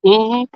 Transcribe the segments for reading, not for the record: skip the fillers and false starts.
Mhm.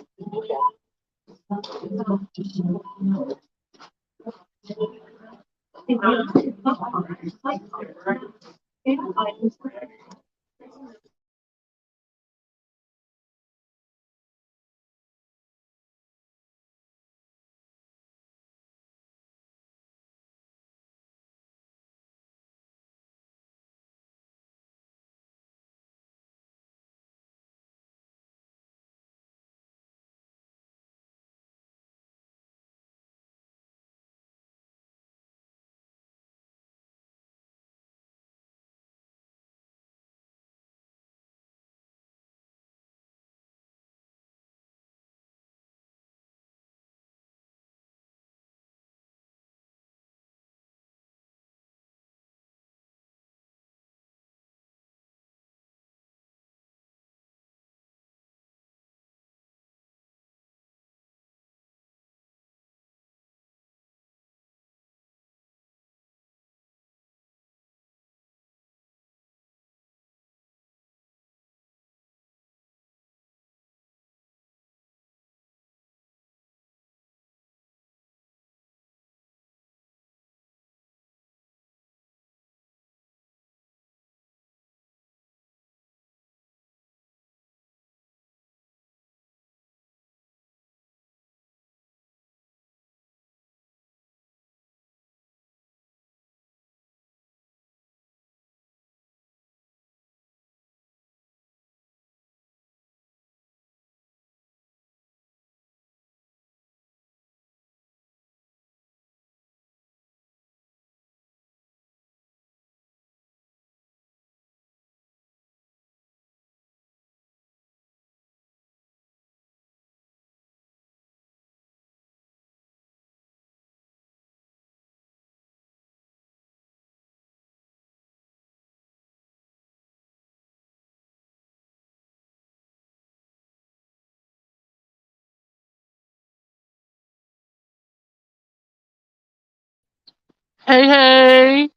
Hey, hey,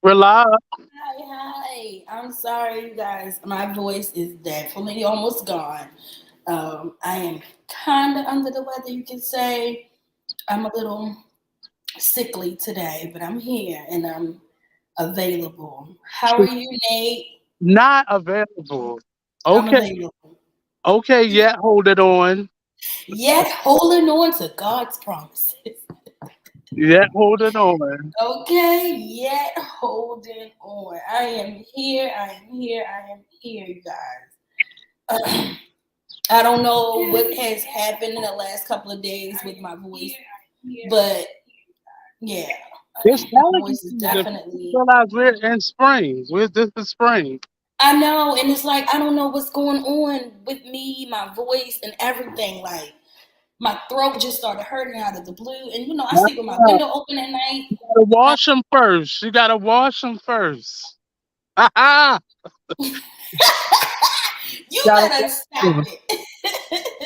we're live. Hi, hi. I'm sorry, you guys. My voice is definitely almost gone. I am kind of under the weather, you could say. I'm a little sickly today, but I'm here and I'm available. How are you, Nate? Not available. I'm Okay, available. okay, yeah, hold it on. Yet holding on to God's promises. Yeah, hold it on. Okay, yet holding on. I am here. I am here. I am here, you guys. I don't know what has happened in the last couple of days with my voice, but yeah, It's my allergy voice is season. definitely. Realize we're in spring. This is spring. I know, and it's like I don't know what's going on with me, my voice, and everything. Like my throat just started hurting out of the blue, and I sleep with my Ah, window open at night. you gotta I, wash them first. You gotta wash them first. Ha ha! you Gotta, better stop you it.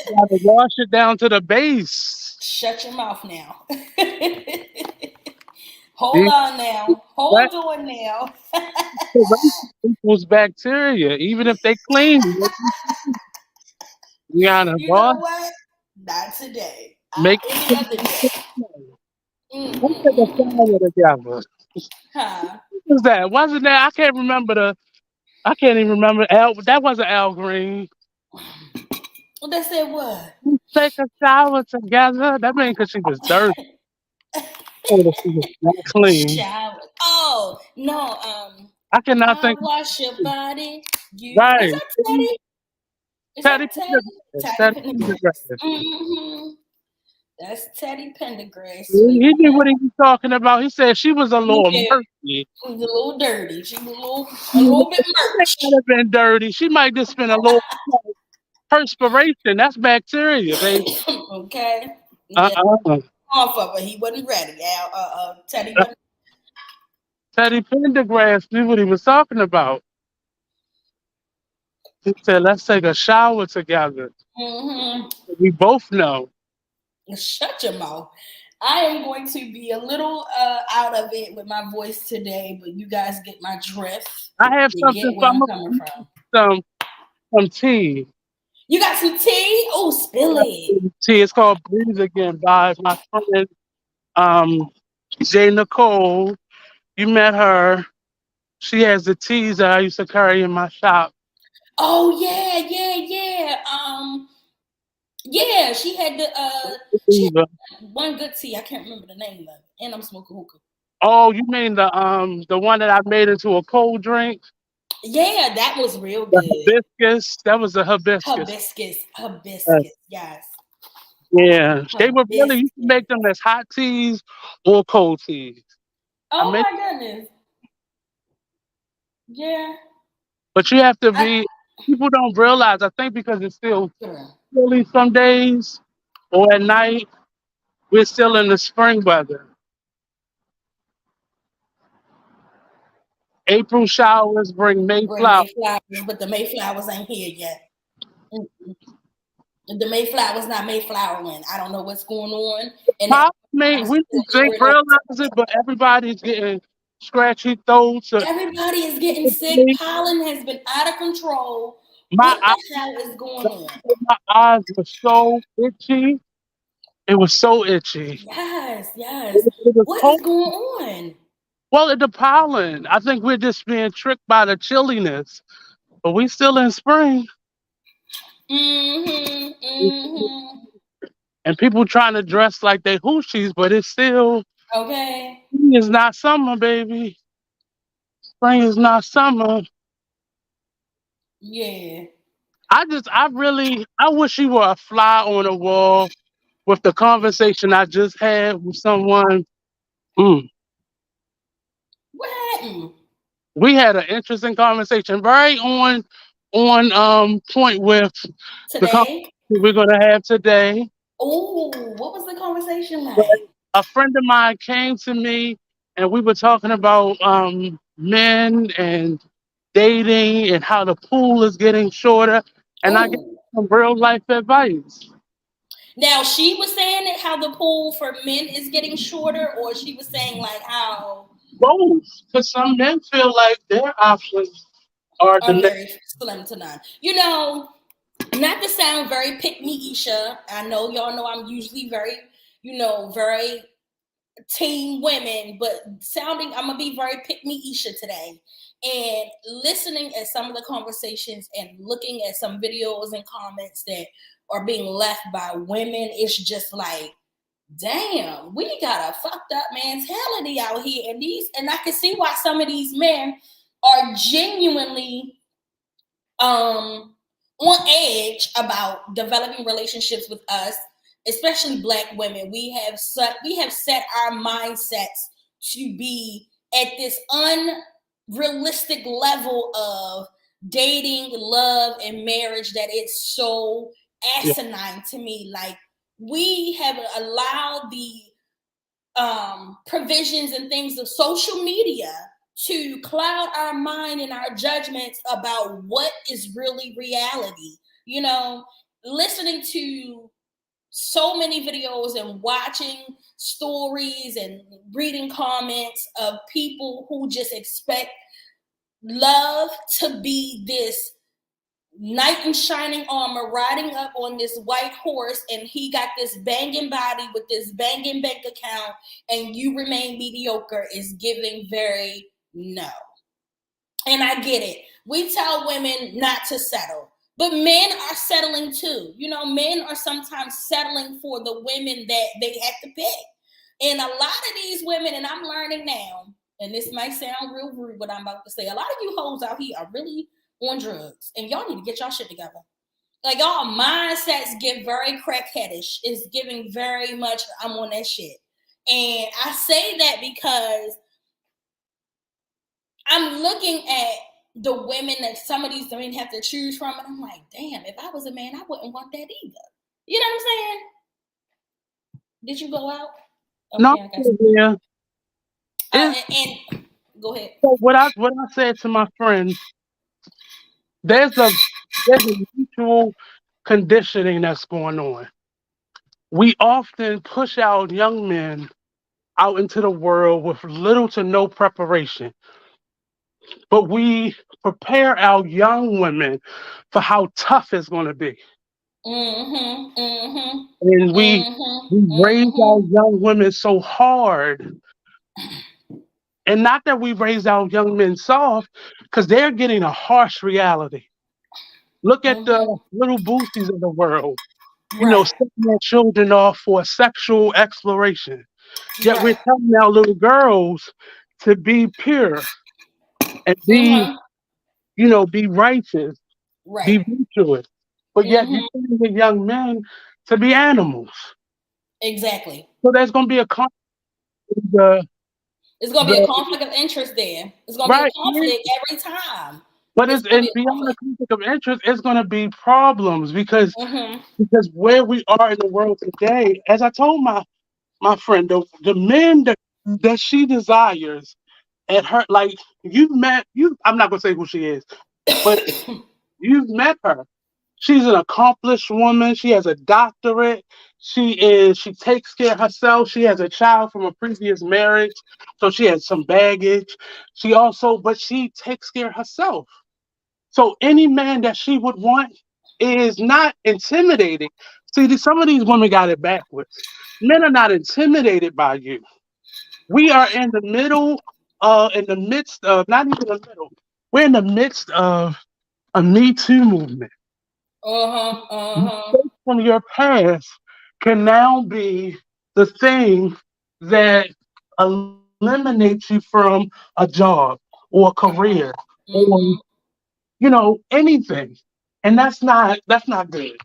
gotta wash it down to the base. Shut your mouth now. Hold These on now. wet Hold on now. equals bacteria, even if they clean. You gotta You wash, know what? Not today. make Any other day. let's take a Mm-mm-mm. shower together. Huh? What was that? Wasn't that? I can't remember the. I can't even remember. Al, that wasn't Al Green. Well, they said what? Let's take a shower together. That means because she was dirty. Or that she was not clean. Shower. Oh no. I cannot I think. wash your body. You is Right. that Teddy? Is Teddy that Teddy? Pendergrass. Teddy Teddy Pendergrass. Pendergrass. That's Teddy Pendergrass, He sweetie. knew what he was talking about. He said she was a He little did. murky. She was a little dirty. She was a She little bit might not merch. have been dirty. She might just been a little perspiration. That's bacteria, baby. Okay. Yeah, Uh-uh. off of it. He wasn't ready. Teddy wasn't. Teddy Pendergrass knew what he was talking about. He said, let's take a shower together. Hmm. We both know. Shut your mouth. I am going to be a little out of it with my voice today, but you guys get my drift. I have You something get where from I'm coming from. some tea. You got some tea? Oh, spill it. Tea. It's called Breathe Again by my friend um Jay Nicole. You met her. She has the teas that I used to carry in my shop. Oh yeah, yeah, yeah. Yeah, she had one good tea. I can't remember the name of it. And I'm smoking hookah. Oh, you mean the one that I made into a cold drink? Yeah, that was real The good. hibiscus. That was the hibiscus. Hibiscus, Uh, hibiscus, yes. yeah. They were really you can Hibiscus. make them as hot teas or cold teas. I Oh mean, my goodness. Yeah. but you have to I be people don't realize, I think because it's still sure. chilly some days or at night, we're still in the spring weather. April showers bring May Bring flowers. Mayflowers, but the Mayflowers ain't here yet. Mm-mm. The Mayflowers not Mayflowering. I don't know what's going on. And the Pop May, flowers we still don't think lingering realize it, but everybody's getting scratchy throats. Everybody is getting sick. Pollen has been out of control. My What eyes, the hell is going on? my eyes were so itchy. It was so itchy. Yes, yes. It was What is cold. going on? Well, the pollen. I think we're just being tricked by the chilliness. But we still in spring. Mm-hmm. Mm-hmm. And people trying to dress like they hoochies, but it's still Okay. spring is not summer, baby. Spring is not summer. Yeah. I wish you were a fly on the wall with the conversation I just had with someone. Mm. What happened We had an interesting conversation, very on point with the conversation today? we're gonna have today. Oh, what was the conversation But like? a friend of mine came to me and we were talking about men and dating and how the pool is getting shorter. And I gave Oh, some real life advice. now she was saying it how the pool for men is getting shorter, or she was saying like how Both, because some men feel like their options are the I'm next. very slim to none. Not to sound very pick me Isha. I know y'all know I'm usually very, very team women, but I'm gonna be very pick me Isha today. And listening at some of the conversations and looking at some videos and comments that are being left by women, it's just like, damn, we got a fucked up mentality out here. And I can see why some of these men are genuinely on edge about developing relationships with us, especially Black women. We have set our mindsets to be at this unrealistic level of dating, love, and marriage that it's so Yeah, asinine to me. Like, we have allowed the provisions and things of social media to cloud our mind and our judgments about what is really reality. You know, listening to so many videos and watching stories and reading comments of people who just expect love to be this knight in shining armor riding up on this white horse, and he got this banging body with this banging bank account, and you remain mediocre, is giving very no. And I get it. We tell women not to settle, but men are settling too. Men are sometimes settling for the women that they have to pick. And a lot of these women, and I'm learning now, and this might sound real rude what I'm about to say, a lot of you hoes out here are really on drugs, and y'all need to get y'all shit together. Like, y'all mindsets get very crackheadish. It's giving very much I'm on that shit. And I say that because I'm looking at the women that some of these women have to choose from, and I'm like, damn, if I was a man, I wouldn't want that either. You know what I'm saying? Did you go out? No, Okay, I guess. yeah. It's And go ahead. so what I said to my friends, there's a there's a mutual conditioning that's going on. We often push our young men out into the world with little to no preparation, but we prepare our young women for how tough it's going to be. Mm-hmm. Mm-hmm. And we Mm-hmm. raise our Mm-hmm. young women so hard. And not that we raise our young men soft, because they're getting a harsh reality. Look at the Mm-hmm. little boosties of the world, Right. setting their children off for sexual exploration. Yet we're Right. telling our little girls to be pure and Mm-hmm. be righteous, Right. be virtuous. But yet you're Mm-hmm. telling the young men to be animals. Exactly. So there's going to be a conflict. The, It's gonna be a the conflict of interest there. It's gonna be a right, yeah. conflict every time. But It's it's gonna be and a beyond the conflict. conflict of interest, it's going to be problems because Mm-hmm. where we are in the world today, as I told my friend, the men that she desires at her, like you've met you. I'm not going to say who she is, but you've met her. She's an accomplished woman. She has a doctorate. She takes care of herself. She has a child from a previous marriage, so she has some baggage. But she takes care of herself. So any man that she would want is not intimidating. See, some of these women got it backwards. Men are not intimidated by you. We are in the middle, in the midst of, not even the middle, we're in the midst of a Me Too movement. Uh-huh. Uh-huh. Mistakes from your past can now be the thing that eliminates you from a job or a career or Mm-hmm. anything. And that's not good.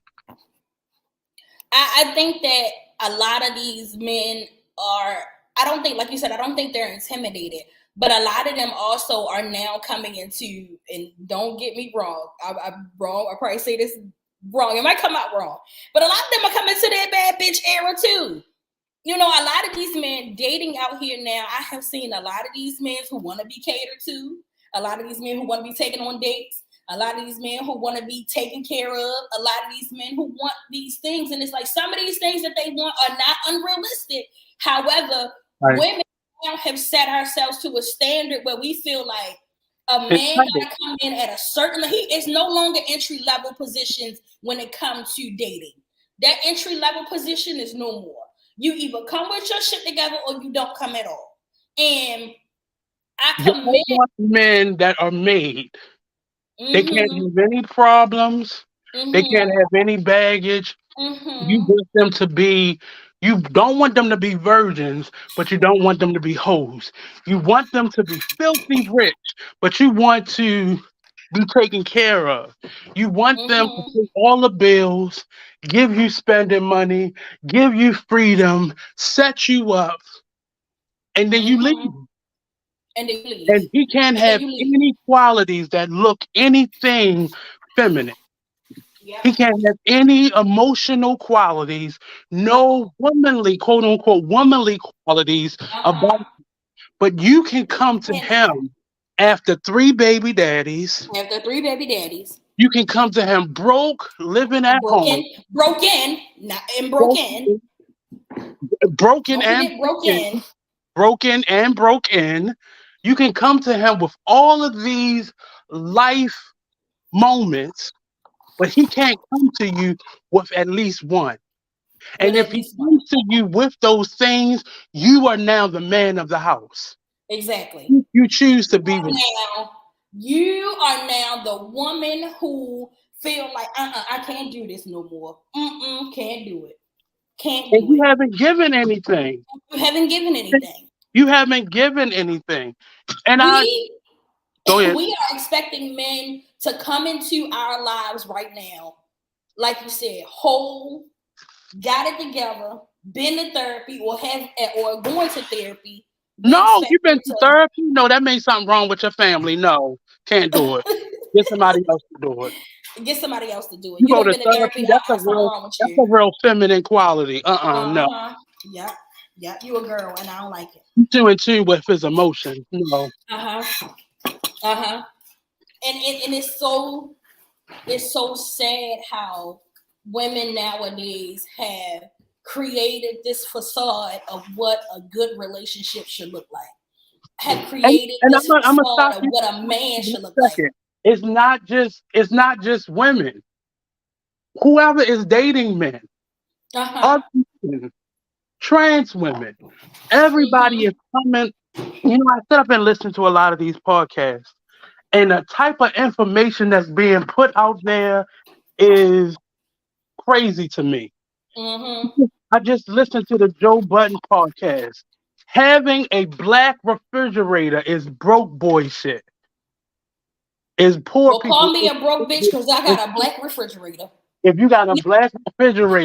I think that a lot of these men are, I don't think, like you said, I don't think they're intimidated, but a lot of them also are now coming into, and don't get me wrong, I'm wrong, I probably say this wrong, it might come out wrong, but a lot of them are coming to their bad bitch era too. A lot of these men dating out here now, I have seen a lot of these men who want to be catered to, a lot of these men who want to be taken on dates, a lot of these men who want to be taken care of, a lot of these men who want these things. And it's like some of these things that they want are not unrealistic. However, Right. women now have set ourselves to a standard where we feel like a man Entitled. got to come in at a certain, he is no longer entry level positions when it comes to dating. That entry level position is no more. You either come with your shit together or you don't come at all. And I You commend. don't want men that are made. They can't Mm-hmm. have any problems. They can't Mm-hmm. have any baggage. You Mm-hmm. want them to be, you don't want them to be virgins, but you don't want them to be hoes. You want them to be filthy rich, but you want to be taken care of. You want them to Mm-hmm. pay all the bills, give you spending money, give you freedom, set you up, and then you leave. Mm-hmm. And then you leave. And he can't And then have you leave. any qualities that look anything feminine. Yep. He can't have any emotional qualities, No. no womanly, quote unquote, womanly qualities about. Uh-huh. But you can come to Cannot. him after three baby daddies. After three baby daddies. You can come to him broke, living at home, Broken, not and broken. broken, broken Don't and forget broken, broken. broken and broken. You can come to him with all of these life moments, but he can't come to you with at least one. With And if at he least one. comes to you with those things, you are now the man of the house. Exactly. You choose to be with. Now, you are now the woman who feel like, I can't do this no more. Can't do it. Can't And do you it. haven't given anything. You haven't given anything. You haven't given anything. And I We go ahead. we are expecting men to come into our lives right now, like you said, whole, got it together, been to therapy, or going to therapy. We No, expect you've been them to therapy. No, that means something wrong with your family. No, can't do it. Get somebody else to do it. to get somebody else to do it. You You go done to been to therapy. therapy. That's a Something real. wrong with That's a you. real feminine quality. No. Uh-huh. Yep. Yep. You a girl, and I don't like it. Too in tune with his emotions. Uh huh. Uh huh. And it's so sad how women nowadays have created this facade of what a good relationship should look like. Have And created and this I'm gonna facade stop of you what a man for should look a like. second. It's not just women. Whoever is dating men, Uh huh. other men, trans women, everybody Mm-hmm. is coming. I sit up and listen to a lot of these podcasts, and the type of information that's being put out there is crazy to me. Mm-hmm. I just listened to the Joe Budden podcast. Having a black refrigerator is broke boy shit. Is poor Well, call people. me a broke bitch because I got a black refrigerator. If you got a black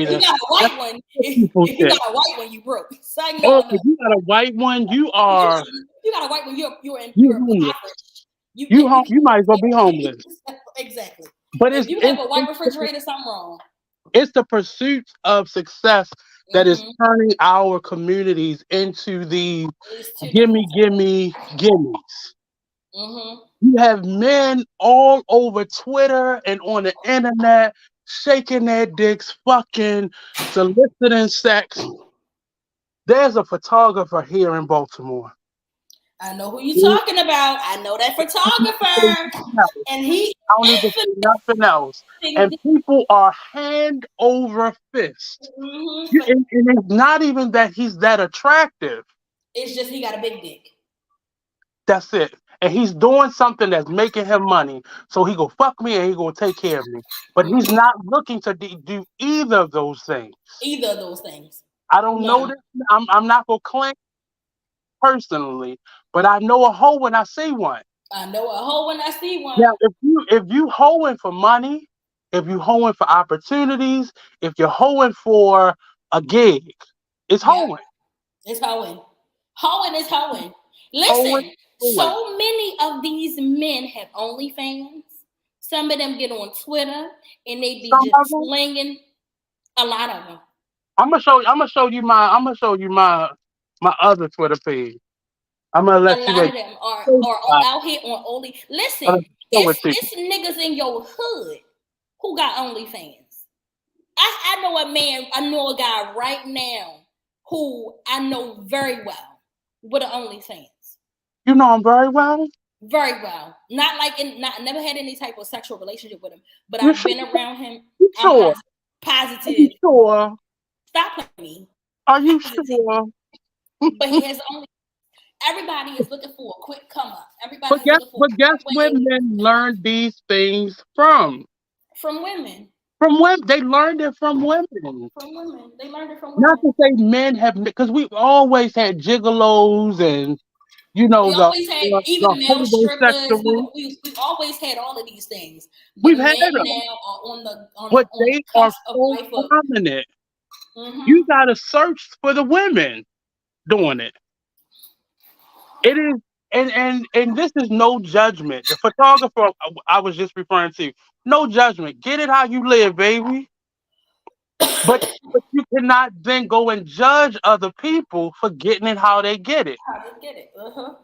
If you refrigerator, got a that's white one, poor people if you shit. got a white one, you broke. Say Or no, no. if you got a white one, you You are got, you got a white one. you You're homeless. impoverished. You You might as well be homeless. exactly. But If it's you have it's a white it's, refrigerator, something wrong. it's the pursuit of success that is Mm-hmm. turning our communities into the It's too gimme, damn. gimme, gimmies. Mm-hmm. You have men all over Twitter and on the internet shaking their dicks, fucking, soliciting sex. There's a photographer here in Baltimore. I know who you I talking about. I know that photographer, and he don't need to say nothing else. And people are hand over fist. mm-hmm. And it's not even that he's that attractive. It's just he got a big dick. That's it. And he's doing something that's making him money. So he go fuck me and he gonna take care of me. But he's Mm-hmm. not looking to do either of those things. Either of those things. I don't know None. this. I'm not gonna claim personally, but I know a hoe when I see one. I know a hoe when I see Now, one. if you hoeing for money, if you hoeing for opportunities, if you're hoeing for a gig, it's Yep, hoeing. it's hoeing. Hoeing is hoeing. Hoeing, Listen, hoeing. so many of these men have OnlyFans. Some of them get on Twitter and they be Some of just them. slinging. A lot of them. I'm gonna show you my other Twitter page. I'm gonna A let you lot like of them are I'm out here on only. gonna Listen, show it to you. it's niggas in your hood who got OnlyFans. I know a man. I know a guy right now who I know very well with an OnlyFans. You know him very well. Very well. Not like not never had any type of sexual relationship with him, but You I've sure? been around him. You I'm sure? Are you positive. sure? Stop playing me. Are you Positive. sure? But he has only. Everybody is looking for a quick come up. Everybody But is guess looking for but a guess quick where win men learn these things from? from women. From women. They learned it from women. From women. They learned it from Not women. to say men have, because we've always had gigolos and We the always had the even male strippers. homosexual. We always had all of these things. But We've had men them, now are but on the they are cusp of so life of prominent. You mm-hmm. gotta search for the women doing it. It is, and this is no judgment. The photographer I was just referring to, no judgment. Get it how you live, baby. But you cannot then go and judge other people for getting it how they get it. How they get it. Uh-huh.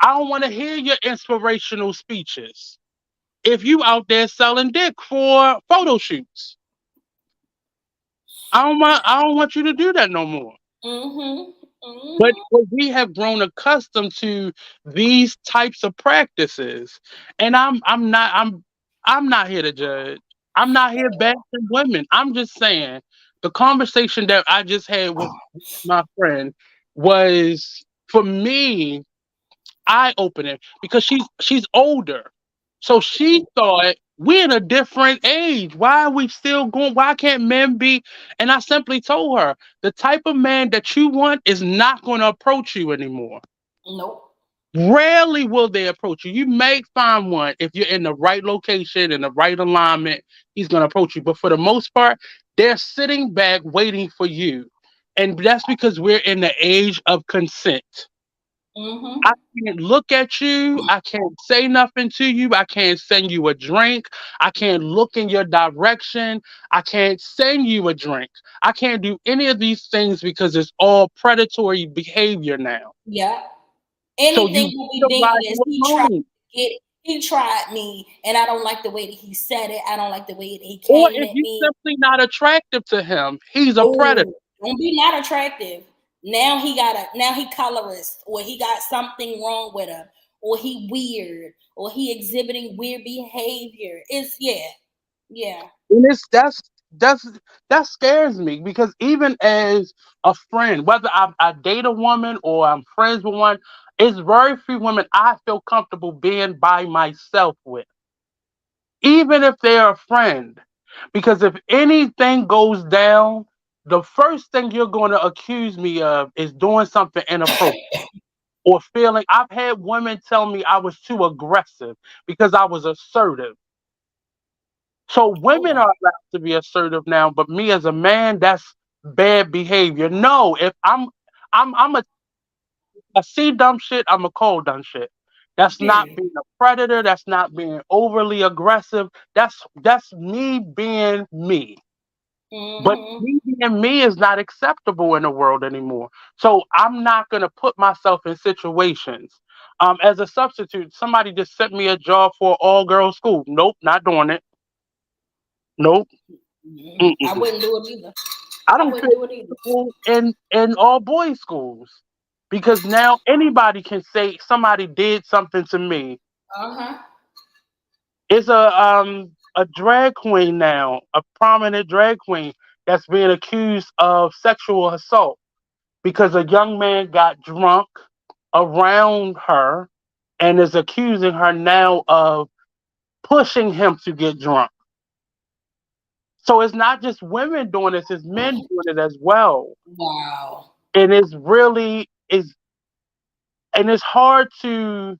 I don't want to hear your inspirational speeches if you out there selling dick for photo shoots. I don't want you to do that no more. Mm-hmm. But we have grown accustomed to these types of practices, and I'm not here to judge. I'm not here bashing women. I'm just saying the conversation that I just had with my friend was, for me, eye opening, because she's older. So she thought we're in a different age. Why are we still going? Why can't men be? And I simply told her the type of man that you want is not going to approach you anymore. Nope. Rarely will they approach you. You may find one if you're in the right location, in the right alignment, he's going to approach you. But for the most part, they're sitting back waiting for you. And that's because we're in the age of consent. Mm-hmm. I can't look at you. I can't say nothing to you. I can't send you a drink. I can't look in your direction. I can't send you a drink. I can't do any of these things because it's all predatory behavior now. Yeah. So Anything you will be deemed realize as you alone. he tried me and I don't like the way that he said it. I don't like the way that he Or came if at you me. simply not attractive to him, he's a predator. Oh, don't be not attractive. Now he colorist, or he got something wrong with him, or he weird, or he exhibiting weird behavior. It's yeah. And that's that scares me because even as a friend, whether I date a woman or I'm friends with one, it's very few women I feel comfortable being by myself with, even if they're a friend. Because if anything goes down, the first thing you're going to accuse me of is doing something inappropriate or feeling. I've had women tell me I was too aggressive because I was assertive. So Oh women wow. are allowed to be assertive now, but me as a man, that's bad behavior. No, if I'm a see dumb shit, I'm a cold dumb shit. That's not Period. being a predator. That's not being overly aggressive. That's me being me. But Mm-hmm. me being me is not acceptable in the world anymore. So I'm not gonna put myself in situations. As a substitute, somebody just sent me a job for all girls school. Nope, not doing it. Nope. I Mm-mm. wouldn't do it either. I I don't feel wouldn't do it either. comfortable in all boys schools because now anybody can say somebody did something to me. Uh-huh. It's a drag queen now, a prominent drag queen that's being accused of sexual assault because a young man got drunk around her and is accusing her now of pushing him to get drunk. So it's not just women doing this, it's men doing it as well. Wow. And it's really is and it's hard to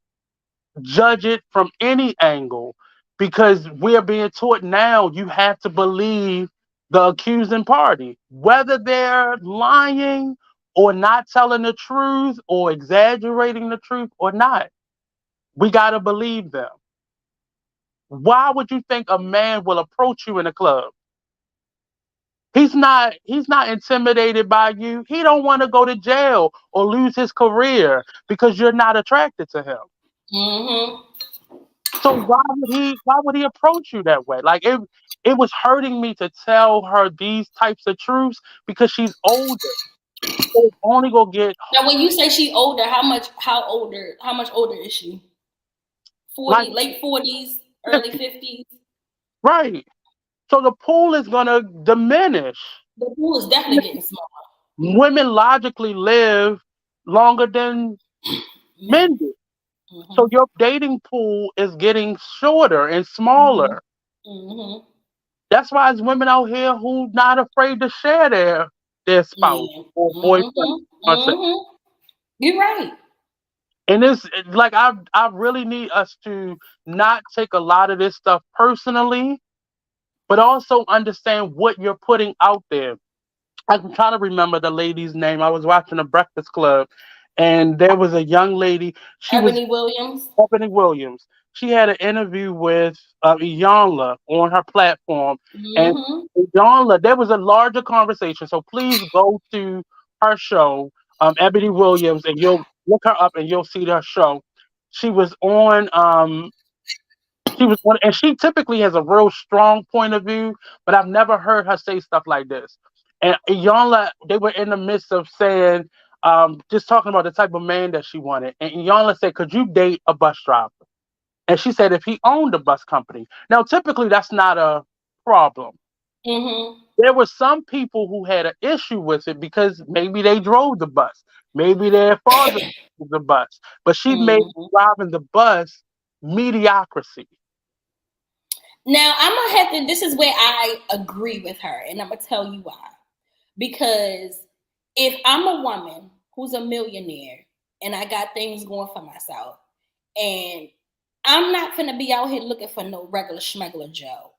judge it from any angle because we're being taught now you have to believe the accusing party, whether they're lying or not telling the truth or exaggerating the truth or not. We got to believe them. Why would you think a man will approach you in a club? He's not intimidated by you. He don't want to go to jail or lose his career because you're not attracted to him. Mm-hmm. So why would he approach you that way? Like it was hurting me to tell her these types of truths because she's older. So it's only gonna get Now, when you say she older, how much older is she? like 40, late 40s, early 50. 50s. Right. So the pool is gonna diminish. The pool is definitely getting smaller. Women logically live longer than Men. men do. So Mm-hmm. your dating pool is getting shorter and Mm-hmm. smaller. Mm-hmm. That's why there's women out here who not afraid to share their spouse Yeah. or boyfriend. Mm-hmm. Mm-hmm. You're right. And it's like I really need us to not take a lot of this stuff personally, but also understand what you're putting out there. I'm trying to remember the lady's name. I was watching a Breakfast Club, and there was a young lady. She was Ebony Williams. Ebony Williams. She had an interview with Iyanla on her platform, and Mm-hmm. Iyanla, there was a larger conversation. So please go to her show, Ebony Williams, and you'll look her up and you'll see her show. She was on. She was on, and she typically has a real strong point of view, but I've never heard her say stuff like this. And Iyanla, they were in the midst of saying, just talking about the type of man that she wanted. And Iyanla said, "Could you date a bus driver?" And she said if he owned a bus company. Now, typically that's not a problem. Mm-hmm. There were some people who had an issue with it because maybe they drove the bus, maybe their father drove the bus, but she made Mm-hmm. driving the bus mediocrity. Now I'm gonna have to. This is where I agree with her, and I'm gonna tell you why. Because if I'm a woman who's a millionaire and I got things going for myself, and I'm not gonna be out here looking for no regular schmegular Joe.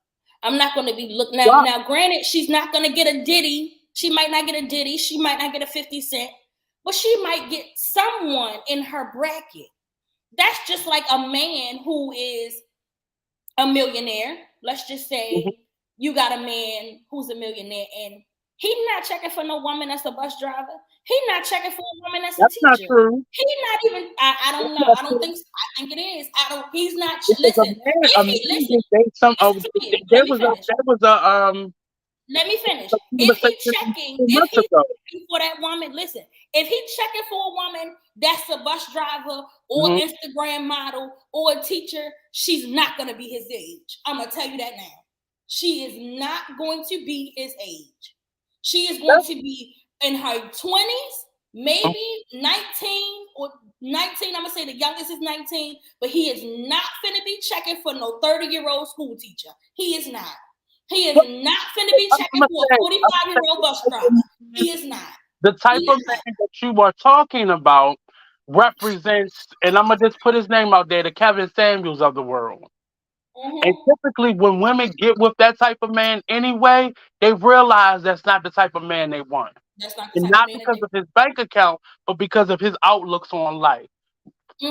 I'm not gonna be look now. Why? Now, granted, she's not gonna get a Diddy. She might not get a Diddy. She might not get a 50 Cent. but she might get someone in her bracket. That's just like a man who is a millionaire. Let's just Mhm. say you got a man who's a millionaire and he's not checking for no woman that's a bus driver. He's not checking for a woman that's a That's not teacher. true. He's not even. I don't That's know. not I don't true. think. So. I think it is. I don't. He's not. Because Listen. If a he man listen, can date some. listen to me. There Let me was a finish. Let me finish. a If he conversation checking, 2 months he's ago. checking for that woman, listen. If he's checking for a woman that's a bus driver or Hmm. Instagram model or a teacher, she's not gonna be his age. I'm gonna tell you that now. She is not going to be his age. She is going to be in her 20s, maybe 19 or 19. I'm gonna say the youngest is 19, but he is not gonna be checking for no 30-year-old school teacher. He is not. He is not finna be I'm checking gonna for a say, 45-year-old bus driver. He is not. the type He of not. man that you are talking about represents, and I'm gonna just put his name out there, the Kevin Samuels of the world. And Mm-hmm. typically, when women get with that type of man anyway, they realize that's not the type of man they want. That's not the And type of not man that because they. of his bank account, but because of his outlooks on life.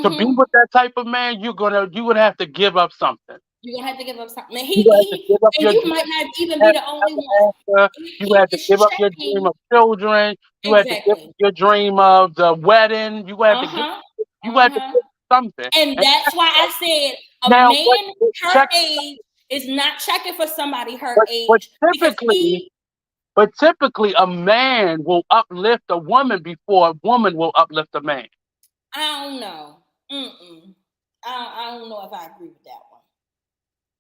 To be Mm-hmm. with that type of man, you're gonna have to give up something. You're gonna have to give up something. And You're gonna have to he give up and your you dream might not even be of the only ever one. after. If You he have to is give up your dream checking of children. You have to give up exactly. your dream of the wedding. Uh-huh. You have to Uh-huh. give up something. And And that's why I said a now, man her check, age is not checking for somebody her but age because typically, he a man will uplift a woman before a woman will uplift a man. I don't know. Mm-mm. I don't know if I agree with that one.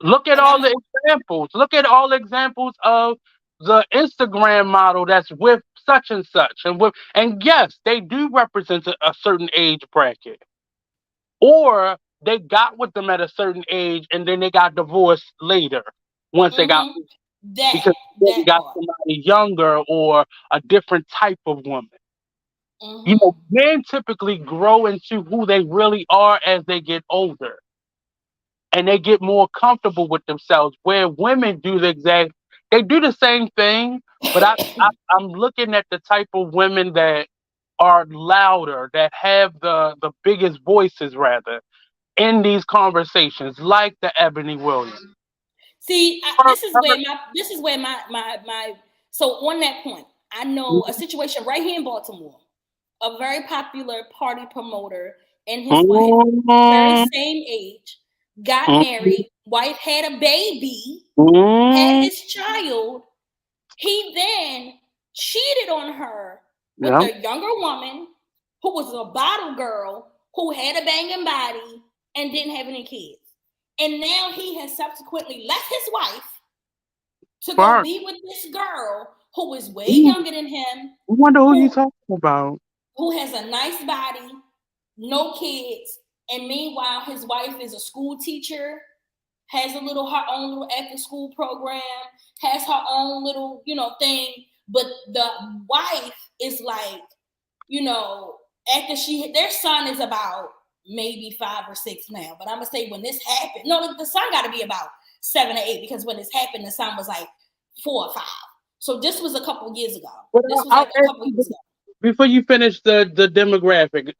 Look at And I'm all gonna the examples. Look at all the examples of the Instagram model that's with such and such, and yes, they do represent a certain age bracket, or they got with them at a certain age and then they got divorced later once they got mm-hmm. that because they that got part. somebody younger or a different type of woman. Mm-hmm. Men typically grow into who they really are as they get older and they get more comfortable with themselves. Where women they do the same thing, but I'm looking at the type of women that are louder, that have the biggest voices rather in these conversations, like the Ebony Williams. See, Her- her- this is where my so on that point, I know a situation right here in Baltimore. A very popular party promoter and his wife, very Mhm, same age, got mhm, married. Wife had a baby, had mhm. his child. He then cheated on her with Yeah, a younger woman who was a bottle girl who had a banging body and didn't have any kids. And now he has subsequently left his wife to go Bart. be with this girl who is way Ooh, younger than him, I wonder who you who talking about. who has a nice body, no kids, and meanwhile his wife is a school teacher, has a little her own little after school program, has her own little thing, but the wife is like after their son is about maybe 5 or 6 now, but I'm gonna say when this happened, no, the son got to be about 7 or 8 because when this happened, the son was like 4 or 5. So this was a couple years ago. But This was I'll like a ask couple you years ago. before you finish the demographic.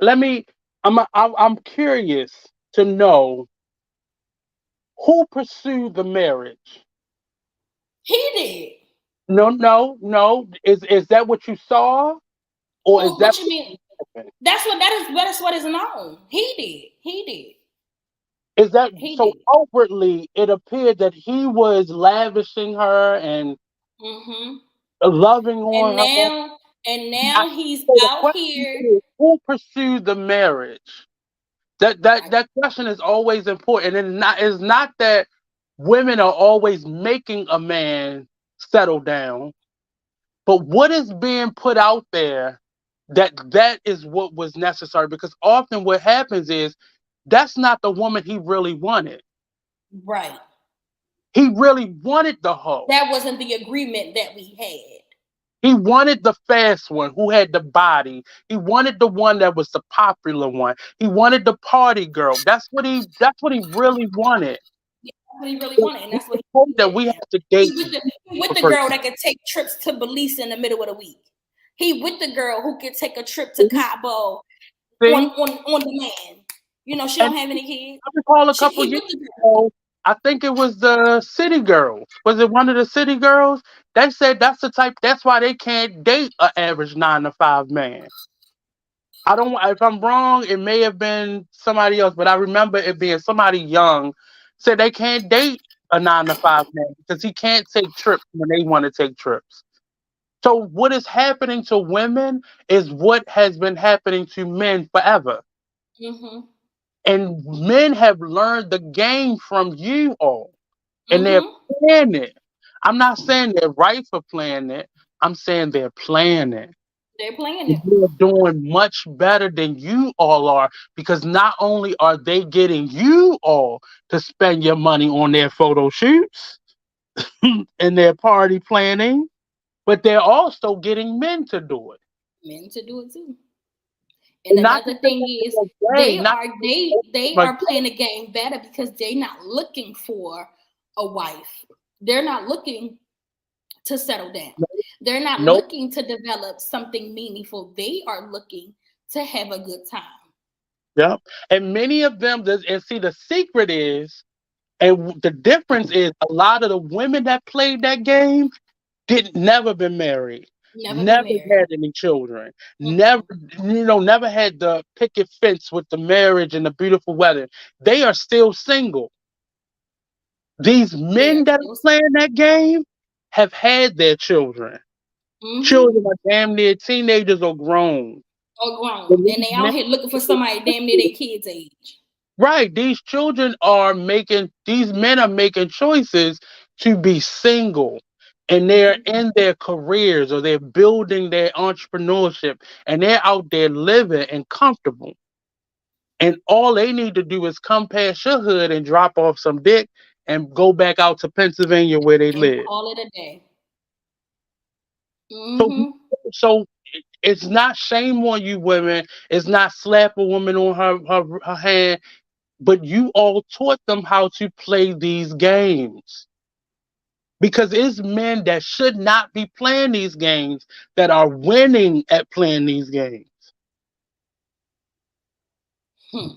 I'm curious to know who pursued the marriage. He did. No, no, no. Is that what you saw, or is Well, that what you mean? what happened? That's what is known. He did. He did. Is that He so did. outwardly? It appeared that he was lavishing her and Mm-hmm. loving And on her. now, and I, now he's so the out question here. is, who pursued the marriage? That that I, that question is always important, and it's not that women are always making a man settle down, but what is being put out there that is what was necessary. Because often what happens is that's not the woman he really wanted. right. He really wanted the hoe. That wasn't the agreement that we had. He wanted the fast one who had the body. He wanted the one that was the popular one. He wanted the party girl. That's what he really wanted. Yeah, that's what he really But wanted, and we that's what were told he that did we now. have to date He with the a girl person. that could take trips to Belize in the middle of the week. He with the girl who can take a trip to Cabo on See, on demand. You know, she and don't have any kids. I recall a couple He years with the girl. ago, I think it was the City Girls. Was it one of the City Girls? They said that's the type. That's why they can't date an average 9 to 5 man. I don't. If I'm wrong, it may have been somebody else, but I remember it being somebody young said they can't date a 9 to 5 man because he can't take trips when they want to take trips. So what is happening to women is what has been happening to men forever. Mhm. And men have learned the game from you all, and they're Mhm. playing it. I'm not saying they're right for playing it. I'm saying they're playing it. They're playing And it. they're doing much better than you all are because not only are they getting you all to spend your money on their photo shoots and their party planning, but they're also getting men to do it. Men to do it too. And And not to another say thing that is they're gay, they not are to say they that are playing the game better because they're not looking for a wife. They're not looking to settle down. no, They're not no, looking to develop something meaningful. They are looking to have a good time. yeah. And many of them, and see, the secret is, and the difference is, a lot of the women that played that game did never been married, Never been never married. had any children, never, Mm-mm. never had the picket fence with the marriage and the beautiful weather. They are still single. These They are men that are still playing that game have had their children. Children mm-hmm. are damn near teenagers or grown. Or But grown. And these they men, out here looking for somebody damn near their kids' age. right? These children are making. These men are making choices to be single, and they're Mm-hmm. in their careers or they're building their entrepreneurship, and they're out there living and comfortable. And all they need to do is come past your hood and drop off some dick and go back out to Pennsylvania where they And live. call it a day. So, Mm-hmm. so it's not shame on you women. It's not slap a woman on her hand, but you all taught them how to play these games. Because it's men that should not be playing these games that are winning at playing these games. Hmm.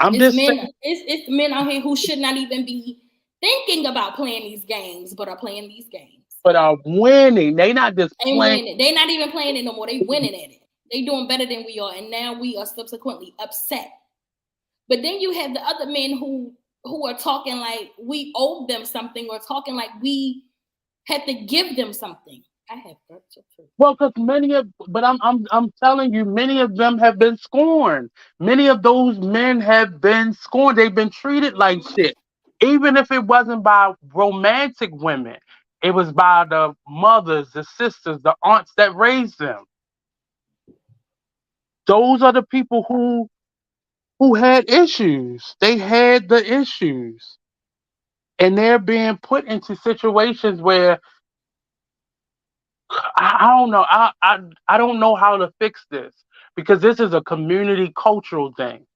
I'm It's just men. saying, It's men out here who should not even be thinking about playing these games, but are playing these games but are winning. They not just and playing. winning. They're not even playing it no more. They winning at it. They doing better than we are, and now we are subsequently upset. But then you have the other men who are talking like we owe them something, or talking like we had to give them something. I have such a truth. Well, because but I'm telling you, many of them have been scorned. Many of those men have been scorned. They've been treated like shit. Even if it wasn't by romantic women, it was by the mothers, the sisters, the aunts that raised them. Those are the people who had issues. They had the issues. And they're being put into situations where I don't know. I don't know how to fix this because this is a community cultural thing.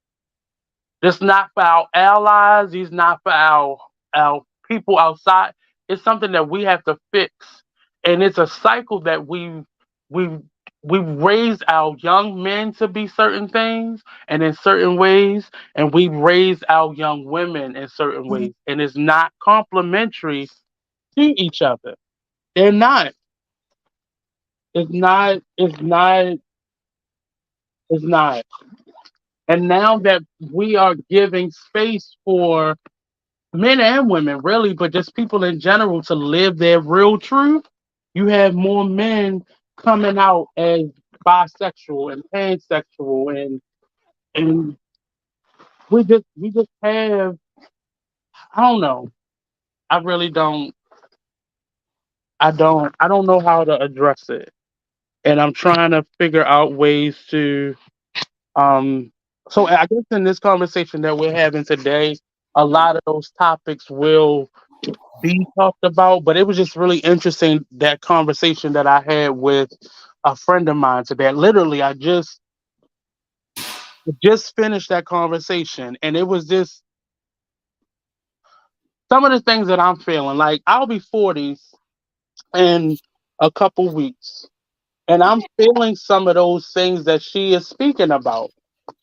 It's not for our allies. It's not for our people outside. It's something that we have to fix, and it's a cycle that we've we've raised our young men to be certain things and in certain ways, and we've raised our young women in certain ways, and it's not complementary to each other. They're not. It's not. It's not. It's not. And now that we are giving space for men and women, really, but just people in general to live their real truth, you have more men coming out as bisexual and pansexual, and we just have, I don't know. I really don't know how to address it. And I'm trying to figure out ways to Um, so I guess in this conversation that we're having today, a lot of those topics will be talked about, but it was just really interesting that conversation that I had with a friend of mine today. Literally, I just finished that conversation, and it was just some of the things that I'm feeling. Like I'll be 40 in a couple weeks, And I'm feeling some of those things that she is speaking about.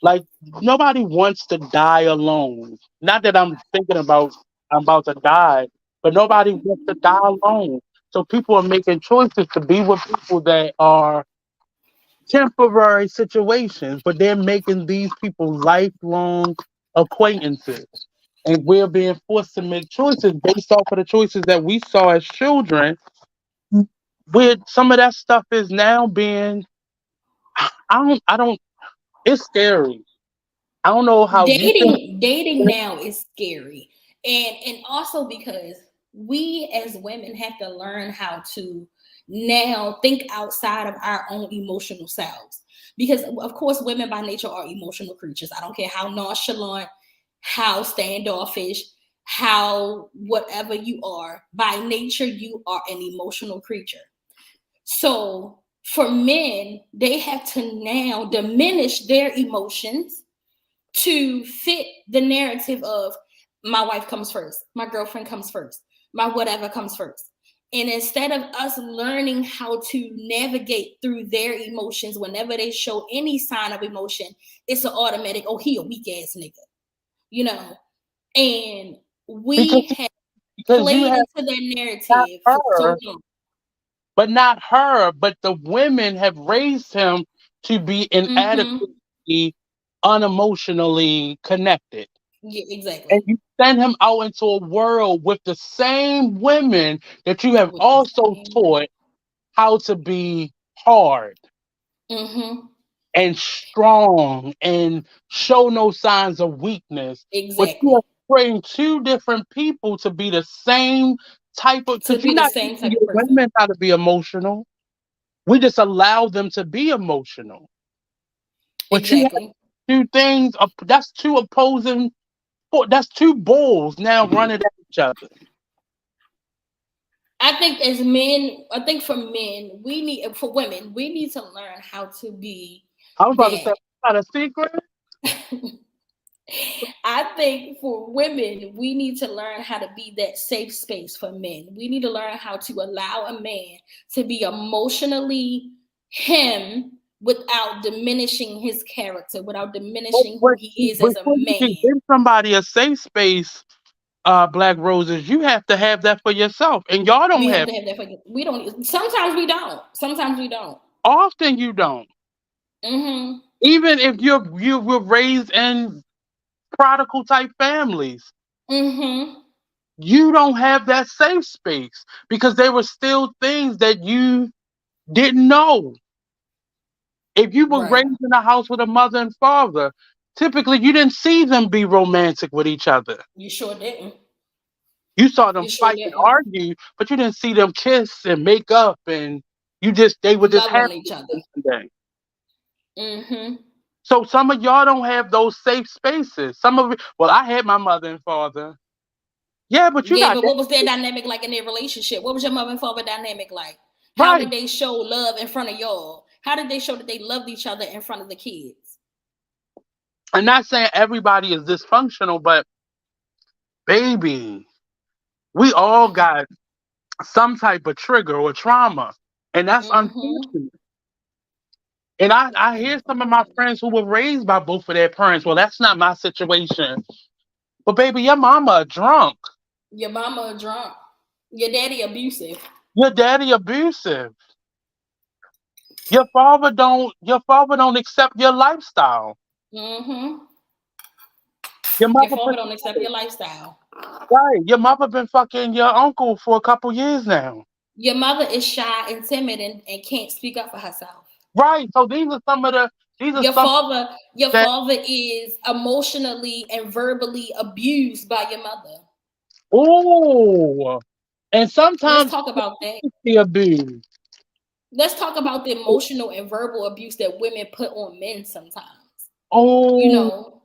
Like, nobody wants to die alone. Not that I'm thinking about I'm about to die, but nobody wants to die alone. So people are making choices to be with people that are temporary situations, but they're making these people lifelong acquaintances. And we're being forced to make choices based off of the choices that we saw as children, where some of that stuff is now being I don't it's scary. I don't know how you feel. Dating now is scary, and also because we as women have to learn how to now think outside of our own emotional selves, because of course women by nature are emotional creatures. I don't care how nonchalant, how standoffish, how whatever you are, by nature you are an emotional creature. So for men, they have to now diminish their emotions to fit the narrative of my wife comes first, my girlfriend comes first, my whatever comes first. And instead of us learning how to navigate through their emotions whenever they show any sign of emotion, it's an automatic, oh, he a weak ass nigga, you know. And because we have because you played have into their not narrative for so her, long. but not her, but the women have raised him to be Mm-hmm. inadequately unemotionally connected. Yeah, And exactly. you send him out into a world with the same women that you have With the also same. taught how to be hard Mm-hmm. and strong and show no signs of weakness. But you are Exactly. trained two different people to be the same type of, To because you're be the not same teaching type of your person. women how to be emotional. We just allow them to be emotional. But you have Exactly. two things, that's two opposing, that's two bulls now running at each other. I think as men, I think for men, we need for women, we need to learn how to be I was about to say, that. not a secret. I think for women, we need to learn how to be that safe space for men. We need to learn how to allow a man to be emotionally him without diminishing his character, without But, diminishing who but he is as a before you can man. give somebody a safe space, Black Roses, you have to have that for yourself. And y'all don't We have have, to have that for you. We don't. Sometimes we don't. Sometimes we don't. often you don't. Mm-hmm. Even if you were raised in prodigal type families, Mm-hmm. you don't have that safe space because there were still things that you didn't know. If you were Right. raised in a house with a mother and father, typically you didn't see them be romantic with each other. You sure didn't. You saw them You sure fight and didn't. argue, but you didn't see them kiss and make up, and they were just Love happy on each other. one day. Mm-hmm. So some of y'all don't have those safe spaces. Some of it, well, I had my mother and father. Yeah, but you Yeah, got but that what was their dynamic like in their relationship? What was your mother and father dynamic like? How right. did they show love in front of y'all? How did they show that they loved each other in front of the kids? I'm not saying everybody is dysfunctional, but baby, we all got some type of trigger or trauma, and that's Mm-hmm. unfortunate. And I hear some of my Unfortunately. friends who were raised by both of their parents. Well, that's not my situation. But baby, your mama a drunk. Your mama a drunk. Your daddy abusive. Your daddy abusive. Your father don't accept your lifestyle. Mm-hmm. Your Your mother father been don't accept your lifestyle. right. Your mother been fucking your uncle for a couple years now. Your mother is shy and timid and can't speak up for herself. Right. So these are some Your that father is emotionally and verbally abused by your mother. oh, and Let's sometimes talk about that. he abused. Let's talk about the emotional and verbal abuse that women put on men sometimes. You Oh, know,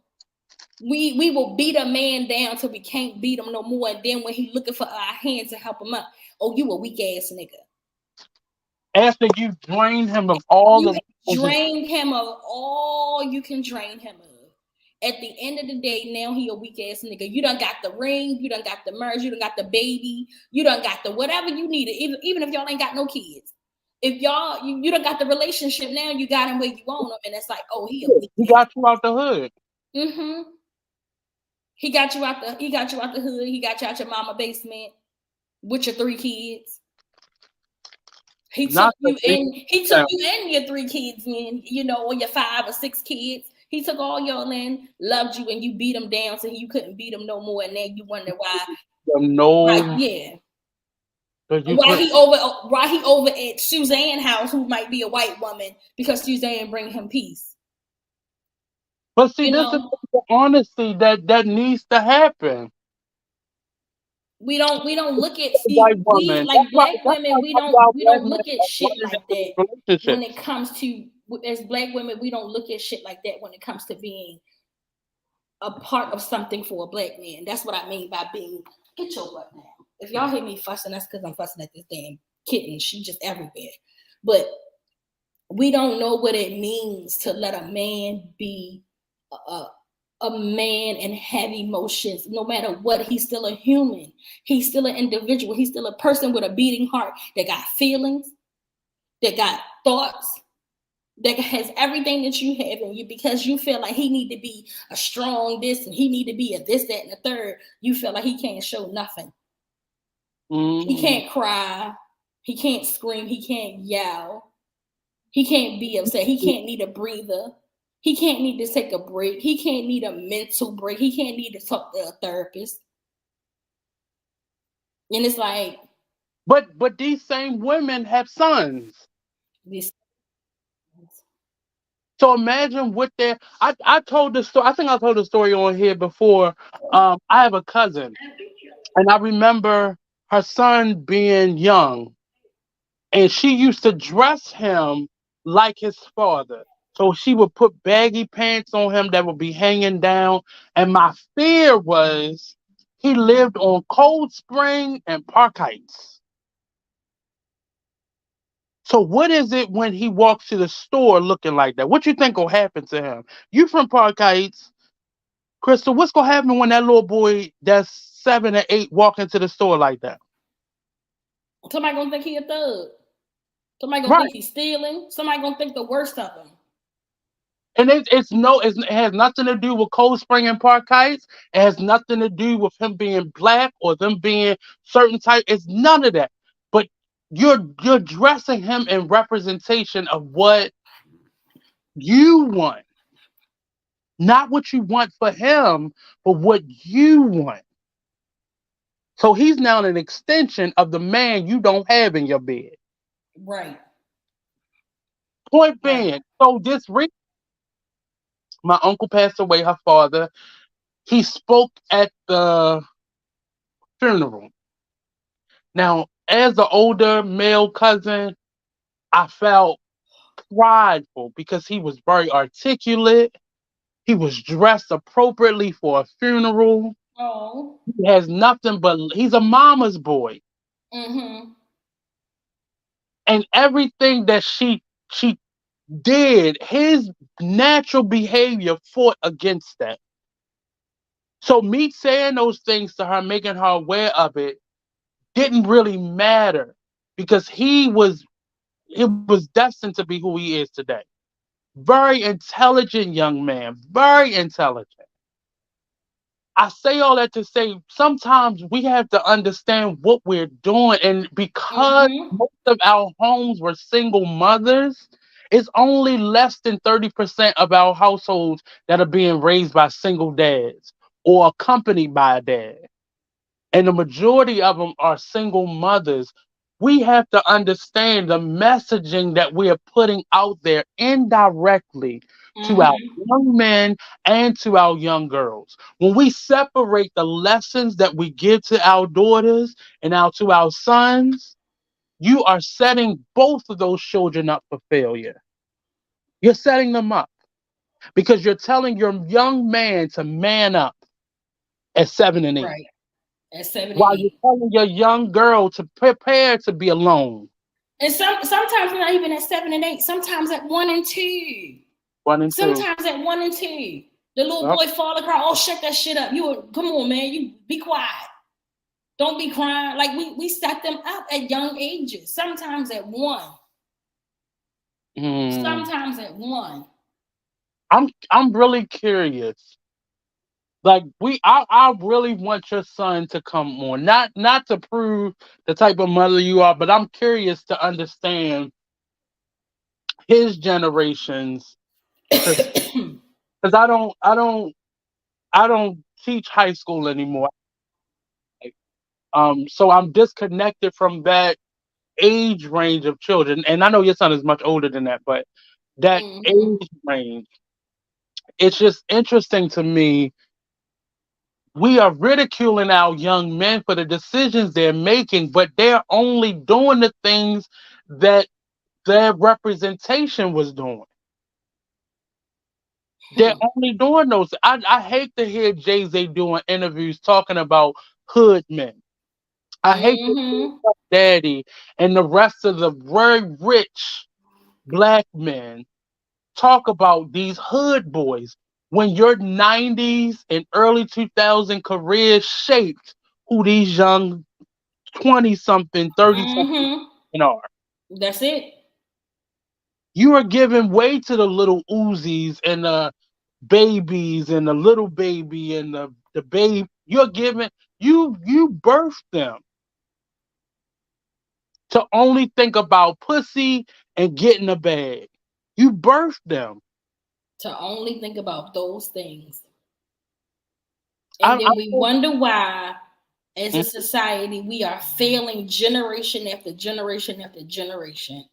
we will beat a man down till we can't beat him no more. And then when he looking for our hand to help him up, oh, you a weak ass nigga. after you drain him of all You the have drained him of all you can drain him of. At the end of the day, now he a weak ass nigga. You done got the ring, you done got the merge, you done got the baby, you done got the whatever you needed, even if y'all ain't got no kids. If y'all you done got the relationship now, you got him where you want him, and it's like, oh, he a weak He nigga. got you out the hood. Mm-hmm. He got you out the hood. He got you out your mama basement with your 3 kids. He took Not the you big in. He took family. you and your 3 kids in. Or your 5 or 6 kids. He took all y'all in, loved you, and you beat him down so you couldn't beat him no more. And then you wonder why. Like, No, yeah, because you why could. he over at Suzanne house, who might be a white woman, because Suzanne bring him peace. But see, You this is know, the honesty that needs to happen. we don't look at A white we woman. like black That's women. why some of our We black don't men look at are shit running like into that these when it relationships. comes to, as black women. We don't look at shit like that when it comes to being a part of something for a black man. That's what I mean by being. Get your butt now. If y'all hear me fussing, that's because I'm fussing at this damn kitten. She just everywhere. But we don't know what it means to let a man be a, a man and have emotions. No matter what, he's still a human. He's still an individual. He's still a person with a beating heart that got feelings, that got thoughts, that has everything that you have in you, because you feel like he need to be a strong this and he need to be a this, that, and the third. You feel like he can't show nothing. He Mm-hmm. can't cry. He can't scream. He can't yell. He can't be upset. He can't need a breather. He can't need to take a break. He can't need a mental break. He can't need to talk to a therapist. And it's like But these same women have sons. this. So imagine what they're. I told the story. I think I told the story on here before. I have a cousin, and I remember her son being young, and she used to dress him like his father. So she would put baggy pants on him that would be hanging down. And my fear was he lived on Cold Spring and Park Heights. So what is it when he walks to the store looking like that? What you think will happen to him? You from Park Heights, Crystal? What's gonna happen when that little boy that's 7 or 8 walk into the store like that? Somebody gonna think he a thug. Somebody gonna Right. think he's stealing. Somebody gonna think the worst of him. And it has nothing to do with Cold Spring and Park Heights. It has nothing to do with him being black or them being certain type. It's none of that. But you're dressing him in representation of what you want, not what you want for him, but what you want. So he's now an extension of the man you don't have in your bed. Right. Point Right. being, so my uncle passed away, her father. He spoke at the funeral. Now, as the older male cousin, I felt prideful because he was very articulate. He was dressed appropriately for a funeral. Oh. He has nothing but he's a mama's boy. Mm-hmm. And everything that she did, his natural behavior fought against that. So me saying those things to her, making her aware of it, didn't really matter because it was destined to be who he is today. Very intelligent young man, very intelligent. I say all that to say sometimes we have to understand what we're doing. And because Mm-hmm. most of our homes were single mothers, it's only less than 30% of our households that are being raised by single dads or accompanied by a dad. And the majority of them are single mothers. We have to understand the messaging that we are putting out there indirectly to our Mm-hmm. young men and to our young girls. When we separate the lessons that we give to our daughters and out to our sons, you are setting both of those children up for failure. You're setting them up because you're telling your young man to man up at 7 and 8. Right. At 7 and While you're 8. telling your young girl to prepare to be alone. And sometimes not even at 7 and 8. Sometimes at 1 and 2. 1 and 2. Sometimes at 1 and 2. The little Yep. boy fall across. Oh, shut that shit up. Come on, man. You be quiet. Don't be crying. Like we set them up at young ages. Sometimes at 1. Mm. sometimes at one. I'm really curious. Like I really want your son to come on. Not to prove the type of mother you are, but I'm curious to understand his generations because I don't teach high school anymore. So I'm disconnected from that age range of children. And I know your son is much older than that, but that Hmm. age range, it's just interesting to me. We are ridiculing our young men for the decisions they're making, but they're only doing the things that their representation was doing. They're Hmm. only doing those. I hate to hear Jay Z doing interviews talking about hood men. I hate to hear Hmm. Puff Daddy and the rest of the very rich black men talk about these hood boys when your 90s and early 2000 careers shaped who these young 20 something, 30 something Hmm. are. That's it. You are giving way to the little Uzis and the babies and the little baby and the babe. You're giving you birthed them to only think about pussy and getting a bag. You birthed them. To only think about those things. And I then we wonder why, as mm, a society, we are failing generation after generation after generation.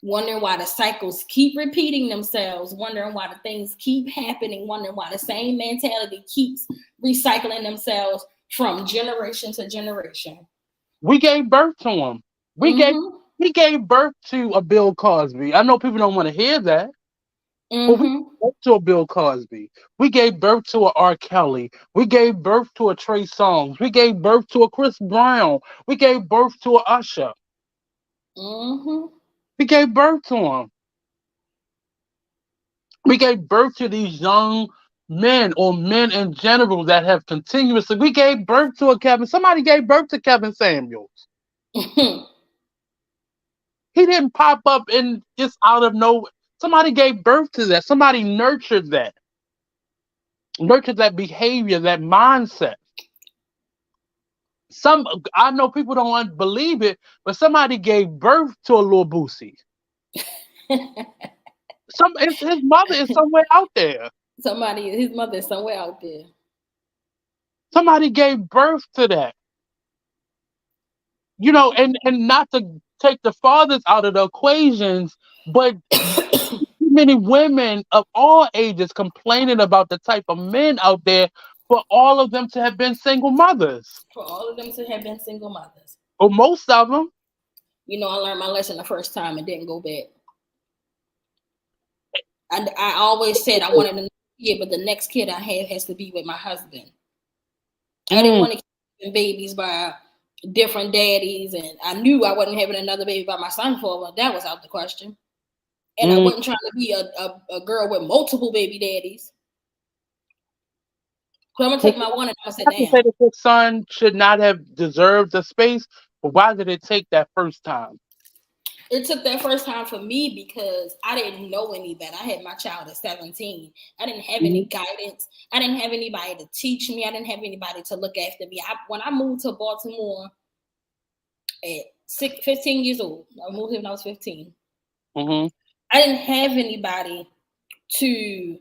Wondering why the cycles keep repeating themselves, wondering why the things keep happening, wondering why the same mentality keeps recycling themselves from generation to generation. we gave birth to them. We gave Mm-hmm. we gave birth to a Bill Cosby. I know people don't want to hear that, but we gave Mm-hmm. birth to a Bill Cosby. We gave birth to a R. Kelly. We gave birth to a Trey Songz. We gave birth to a Chris Brown. We gave birth to a Usher. Mm-hmm. We gave birth to them. We gave birth to these young men or men in general that have continuously. We gave birth to a Kevin. Somebody gave birth to Kevin Samuels. He didn't pop up and just out of nowhere. Somebody gave birth to that. Somebody nurtured that behavior, that mindset. Some I know people don't want to believe it, but somebody gave birth to a little Boosie. His mother is somewhere out there. Somebody, his mother is somewhere out there. Somebody gave birth to that. And not to take the fathers out of the equations, but too many women of all ages complaining about the type of men out there for all of them to have been single mothers, For all of them to have been single mothers. or most of them. I learned my lesson the first time and didn't go back. I always said I wanted another kid, but the next kid I have has to be with my husband. I didn't Mm, want to keep babies by different daddies, and I knew I wasn't having another baby by my son for, but that was out the question. And I mm. wasn't trying to be a girl with multiple baby daddies. So I'm gonna Well, take my one and I'm gonna sit not to say down. that your son should not have deserved the space, but why did it take that first time? It took that first time for me because I didn't know any better. I had my child at 17. I didn't have any Mhm, guidance. I didn't have anybody to teach me. I didn't have anybody to look after me. When I moved to Baltimore at 15 years old, I moved here when I was 15. mhm. I didn't have anybody to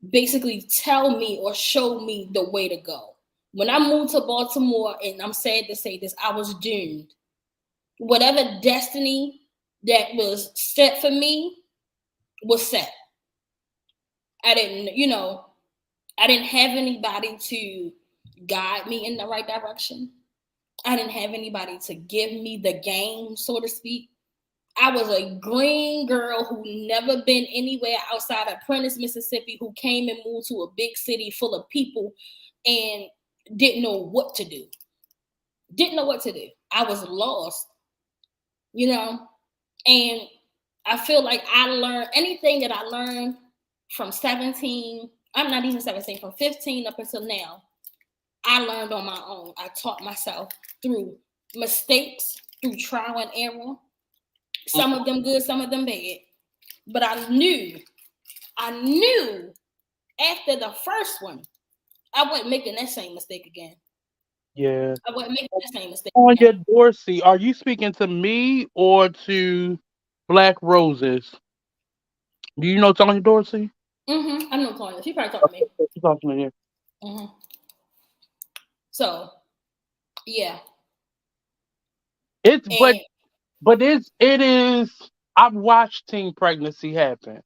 basically tell me or show me the way to go. When I moved to Baltimore, and I'm sad to say this, I was doomed. Whatever destiny that was set for me was set. I didn't, I didn't have anybody to guide me in the right direction. I didn't have anybody to give me the game, so to speak. I was a green girl who never been anywhere outside of Prentice, Mississippi, who came and moved to a big city full of people and didn't know what to do. Didn't know what to do. I was lost, you know, and I feel like I learned anything that I learned from 17. I'm not even 17, from 15 up until now. I learned on my own. I taught myself through mistakes, through trial and error. Some of them good, some of them bad. But I knew after the first one, I wasn't making that same mistake again. Yeah. I wasn't making that same mistake Tanya again. Dorsey, are you speaking to me or to Black Roses? Do you know Tanya Dorsey? I know Tonya. She probably talked to me. She's talking to me. hmm So yeah, It's and but it is. I've watched teen pregnancy happen.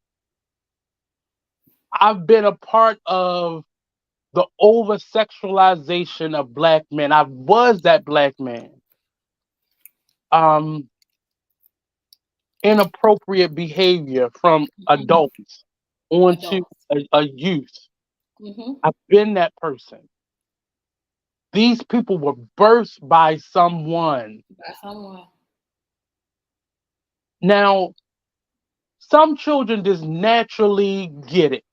I've been a part of the over sexualization of black men. I was that black man. Um, Inappropriate behavior from adults onto adults. a youth. Mm-hmm. I've been that person. These people were birthed by someone. By someone. Now, some children just naturally get it.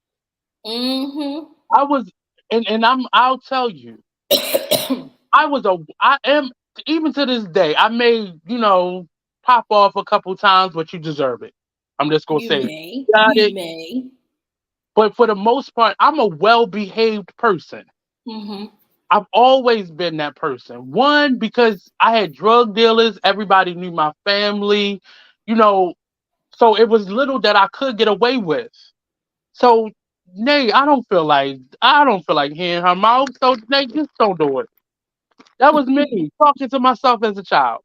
Mm-hmm. I was, I'll tell you, I am, even to this day, I may, pop off a couple times, but you deserve it. I'm just going to You say, may. got You it. may. But for the most part, I'm a well behaved person. Mm-hmm. I've always been that person. One, because I had drug dealers, everybody knew my family, you know, so it was little that I could get away with. So, Nay, I don't feel like hearing her mouth. So, Nay, just don't do it. That was me talking to myself as a child.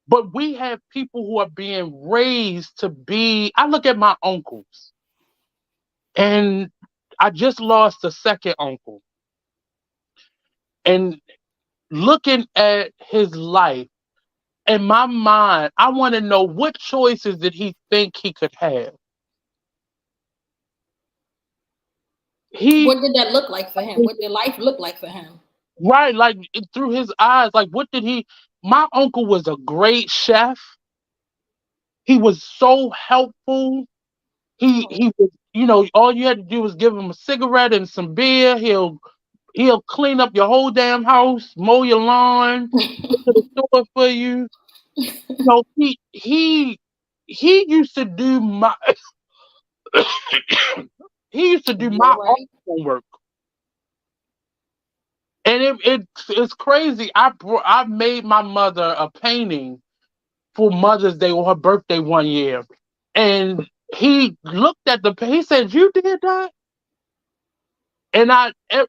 But we have people who are being raised to be. I look at my uncles, and I just lost a second uncle, and looking at his life in my mind, I want to know what choices did he think he could have. He What did that look like for him? What did life look like for him? right, like through his eyes, like what did he? My uncle was a great chef. He was so helpful. Oh. He was, all you had to do was give him a cigarette and some beer. He'll clean up your whole damn house, mow your lawn, go to the store for you. He used to do my he used to do You all my right? homework. And it's crazy. I made my mother a painting for Mother's Day or her birthday one year, and he looked at he said, "You did that?" And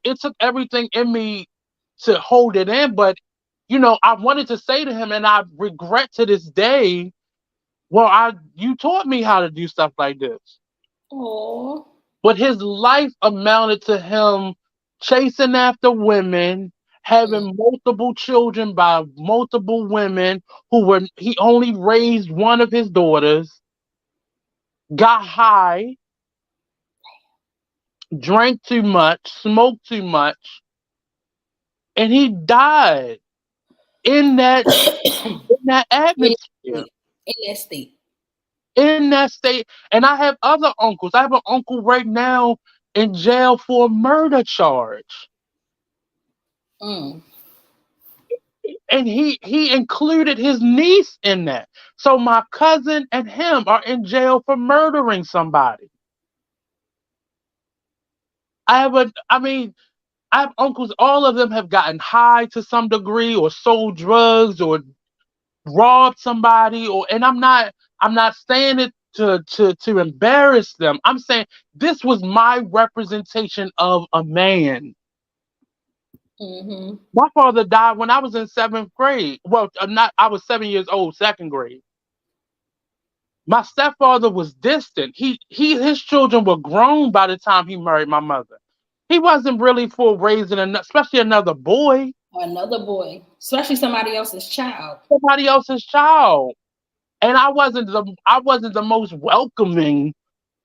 it took everything in me to hold it in, but I wanted to say to him, and I regret to this day. Well, you taught me how to do stuff like this, Oh. but his life amounted to him chasing after women, Mm. having multiple children by multiple women he only raised one of his daughters, got high, drank too much, smoked too much, and he died in that in that in, atmosphere, in that state. in that state. And I have other uncles. I have an uncle right now in jail for a murder charge. Mm. And he included his niece in that. So my cousin and him are in jail for murdering somebody. I have uncles, all of them have gotten high to some degree or sold drugs or robbed somebody and I'm not saying it to embarrass them. I'm saying this was my representation of a man. Mm-hmm. My father died when I was in seventh grade. Well, not I was 7 years old, second grade. My stepfather was distant. His children were grown by the time he married my mother. He wasn't really for raising especially another boy, Another boy, especially somebody else's child. somebody else's child. And I wasn't the most welcoming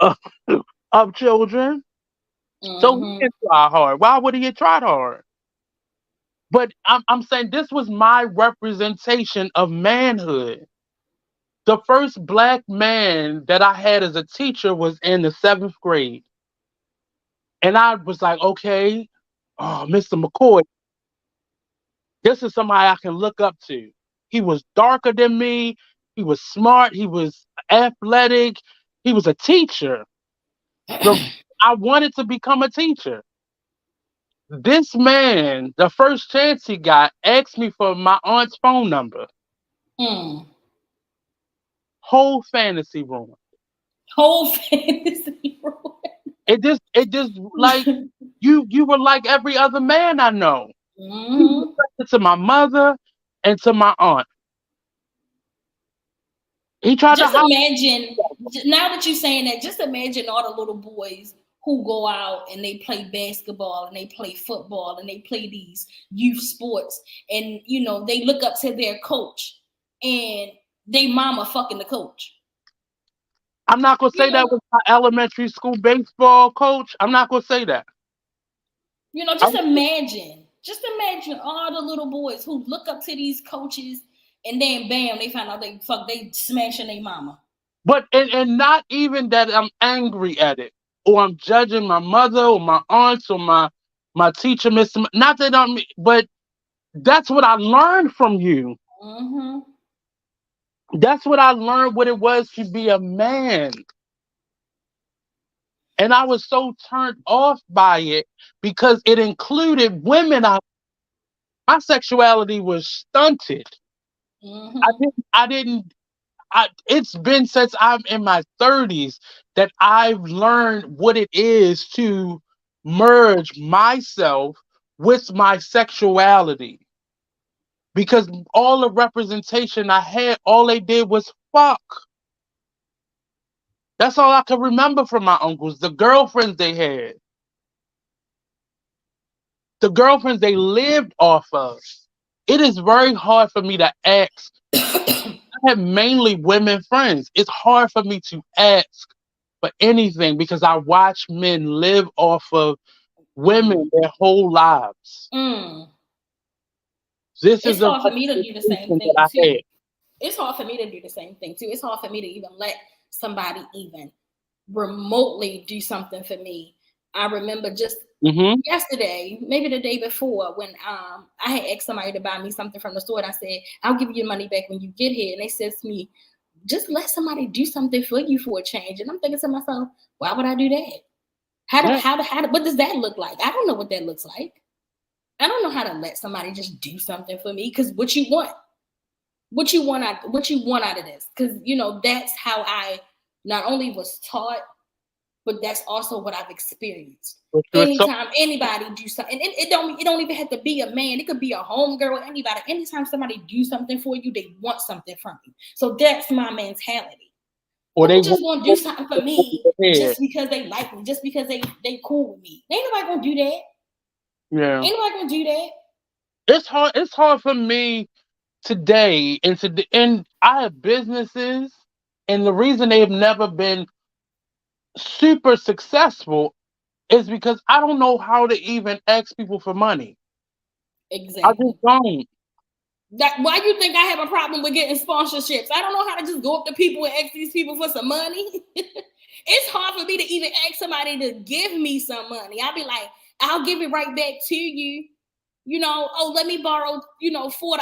of, of children. So he Mm-hmm. didn't try hard. Why would he have tried hard? But I'm saying this was my representation of manhood. The first black man that I had as a teacher was in the seventh grade. And I was like, okay, oh, Mr. McCoy, this is somebody I can look up to. He was darker than me. He was smart. athletic. He was a teacher. So I wanted to become a teacher. This man, the first chance he got, asked me for my aunt's phone number. Mm. Whole fantasy room. Whole fantasy role. It just like you were like every other man I know. He was Hmm. attracted to my mother and to my aunt. He tried to Just hide. imagine, now that you're saying that, just imagine all the little boys who go out and they play basketball and they play football and they play these youth sports, and they look up to their coach and they mama fucking the coach. I'm not gonna You say that know, was my elementary school baseball coach. I'm not gonna say that. I, just imagine all the little boys who look up to these coaches, and then bam, they find out they smashing their mama. but and not even that I'm angry at it or I'm judging my mother or my aunts or my teacher, Miss. Not that but that's what I learned from you. Mm-hmm. That's what I learned what it was to be a man. And I was so turned off by it because it included women. My sexuality was stunted. I Mm-hmm. didn't I didn't it's been since I'm in my 30s that I've learned what it is to merge myself with my sexuality. Because all the representation I had, all they did was fuck. That's all I can remember from my uncles. The girlfriends they had, the girlfriends they lived off of. It is very hard for me to ask. I have mainly women friends. It's hard for me to ask for anything because I watch men live off of women Mm. their whole lives. Mm. This is It's the hard for me to do the same representation that thing I too. had. It's hard for me to do the same thing too. It's hard for me to even let somebody even remotely do something for me. I remember just Hmm. yesterday, maybe the day before, when I had asked somebody to buy me something from the store, and I said, "I'll give you your money back when you get here." And they said to me, "Just let somebody do something for you for a change." And I'm thinking to myself, "Why would I do that? Yeah. What does that look like? I don't know what that looks like. I don't know how to let somebody just do something for me, because what you want out of this, because that's how I not only was taught, but that's also what I've experienced. But you're so, Anytime anybody do something, and it don't even have to be a man, it could be a homegirl or anybody. Anytime somebody do something for you, they want something from you. So that's my mentality. or they Who want just gonna do something for me your head. just because they like me, just because they cool with me? Ain't nobody gonna do that. Yeah. Ain't nobody gonna do that. It's hard. It's hard for me today, and I have businesses, and the reason they've never been super successful is because I don't know how to even ask people for money. I just Exactly. don't. That why you think I have a problem with getting sponsorships? I don't know how to just go up to people and ask these people for some money. It's hard for me to even ask somebody to give me some money. I'll be like, I'll give it right back to you. Oh, let me borrow, $4,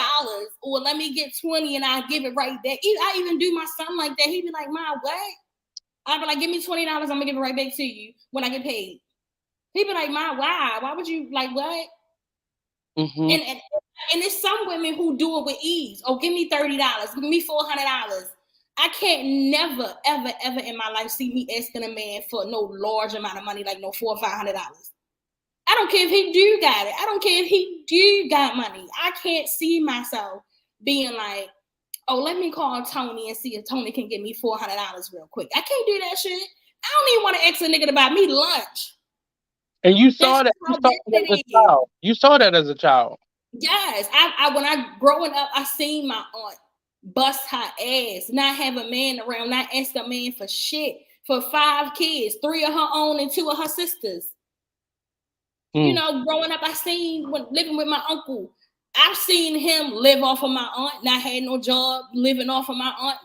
or let me get 20 and I'll give it right back. I even do my son like that. He'd be like, "Ma, what?" I'd be like, "Give me $20, I'm gonna give it right back to you when I get paid." He'd be like, "Ma, why? Why would you like what?" Hmm. And it's some women who do it with ease. "Oh, give me $30, give me $400. I can't never, ever, ever in my life see me asking a man for no large amount of money, like no $400 or $500. I don't care if he do got it. I don't care if he do got money. I can't see myself being like, "Oh, let me call Tony and see if Tony can give me $400 real quick." I can't do that shit. I don't even want to ask a nigga to buy me lunch. And you That's saw that. just You how saw bad that as it a is. child. You saw that as a child. Yes, I when I growing up, I seen my aunt bust her ass, not have a man around, not ask a man for shit, for 5 kids, 3 of her own and 2 of her sisters. Mm. Growing up, I seen when living with my uncle. I've seen him live off of my aunt, not had no job, living off of my aunt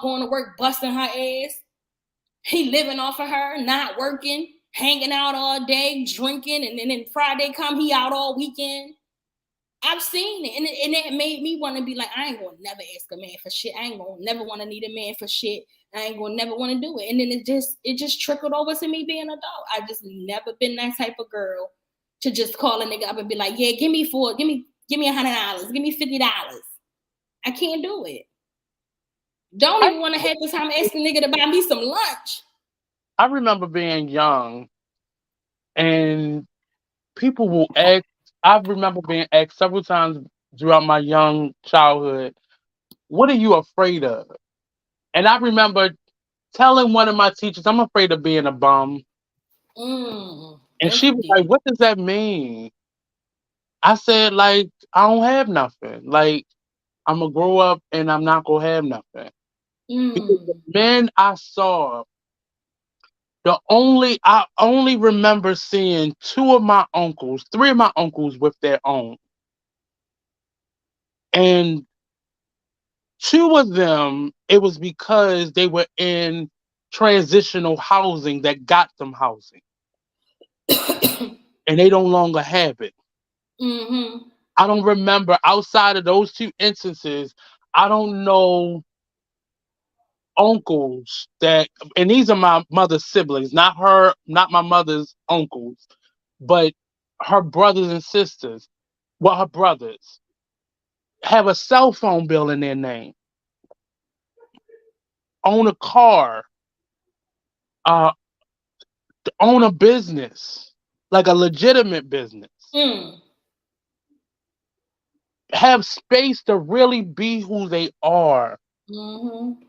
going to work, busting her ass. He living off of her, not working, hanging out all day, drinking, and then Friday come, he out all weekend. I've seen it, and it made me want to be like, I ain't gonna never ask a man for shit. I ain't gonna never want to need a man for shit. I ain't gonna never want to do it. And then it just trickled over to me being an adult. I just never been that type of girl to just call a nigga up and be like, yeah, give me $100, give me $50. I can't do it. Don't I even want to have the time asking nigga to buy me some lunch. I remember being young and people will ask. I remember being asked several times throughout my young childhood, "What are you afraid of?" And I remember telling one of my teachers, "I'm afraid of being a bum." And That's she was like, deep. "What does that mean?" I said, like, I don't have nothing. Like, I'm gonna grow up and I'm not gonna have nothing. Because the Mm. men I saw, I only remember seeing three of my uncles with their own. And two of them, it was because they were in transitional housing that got them housing. And they no longer have it. Mm-hmm. I don't remember outside of those two instances, I don't know uncles that, and these are my mother's siblings, not my mother's uncles, but her brothers and sisters. Well, her brothers have a cell phone bill in their name, own a car, uh, own a business, like a legitimate business, Mm. have space to really be who they are. Mm-hmm.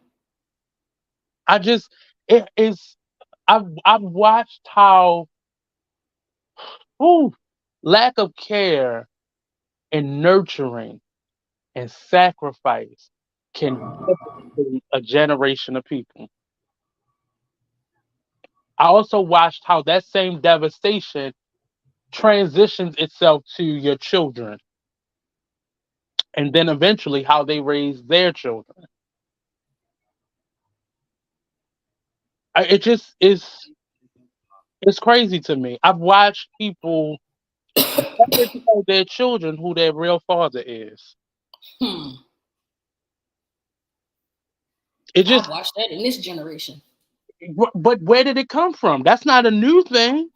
I just, it is, I've watched how, whew, lack of care and nurturing and sacrifice can devastate a generation of people. I also watched how that same devastation transitions itself to your children and then eventually how they raise their children. It just is it's crazy to me. I've watched people never tell their children who their real father is. Hmm. It I've just watched that in this generation. but where did it come from? That's not a new thing.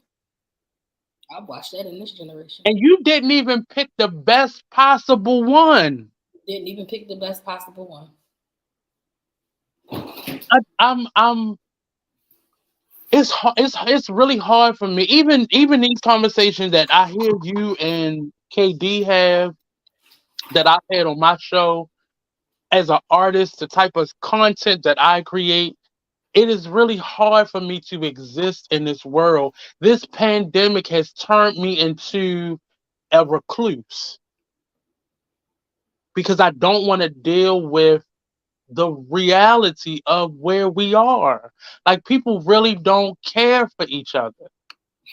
I've watched that in this generation. And you didn't even pick the best possible one. Didn't even pick the best possible one. I'm it's really hard for me. Even these conversations that I hear you and KD have, that I've had on my show as an artist, the type of content that I create, it is really hard for me to exist in this world. This pandemic has turned me into a recluse because I don't want to deal with the reality of where we are. Like, people really don't care for each other.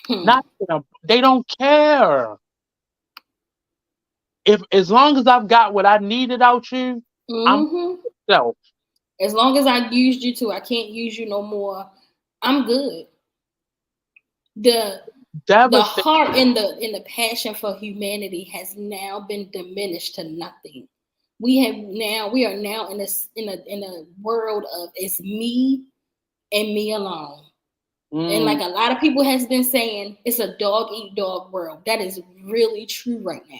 Hmm. Not, they don't care. If as long as I've got what I needed out you, I'm Mm-hmm. self. As long as I used you to, I can't use you no more. I'm good. The Devastating. heart and the passion for humanity has now been diminished to nothing. We are now in a world of it's me and me alone. And Mm, like a lot of people has been saying, it's a dog eat dog world. That is really true right now.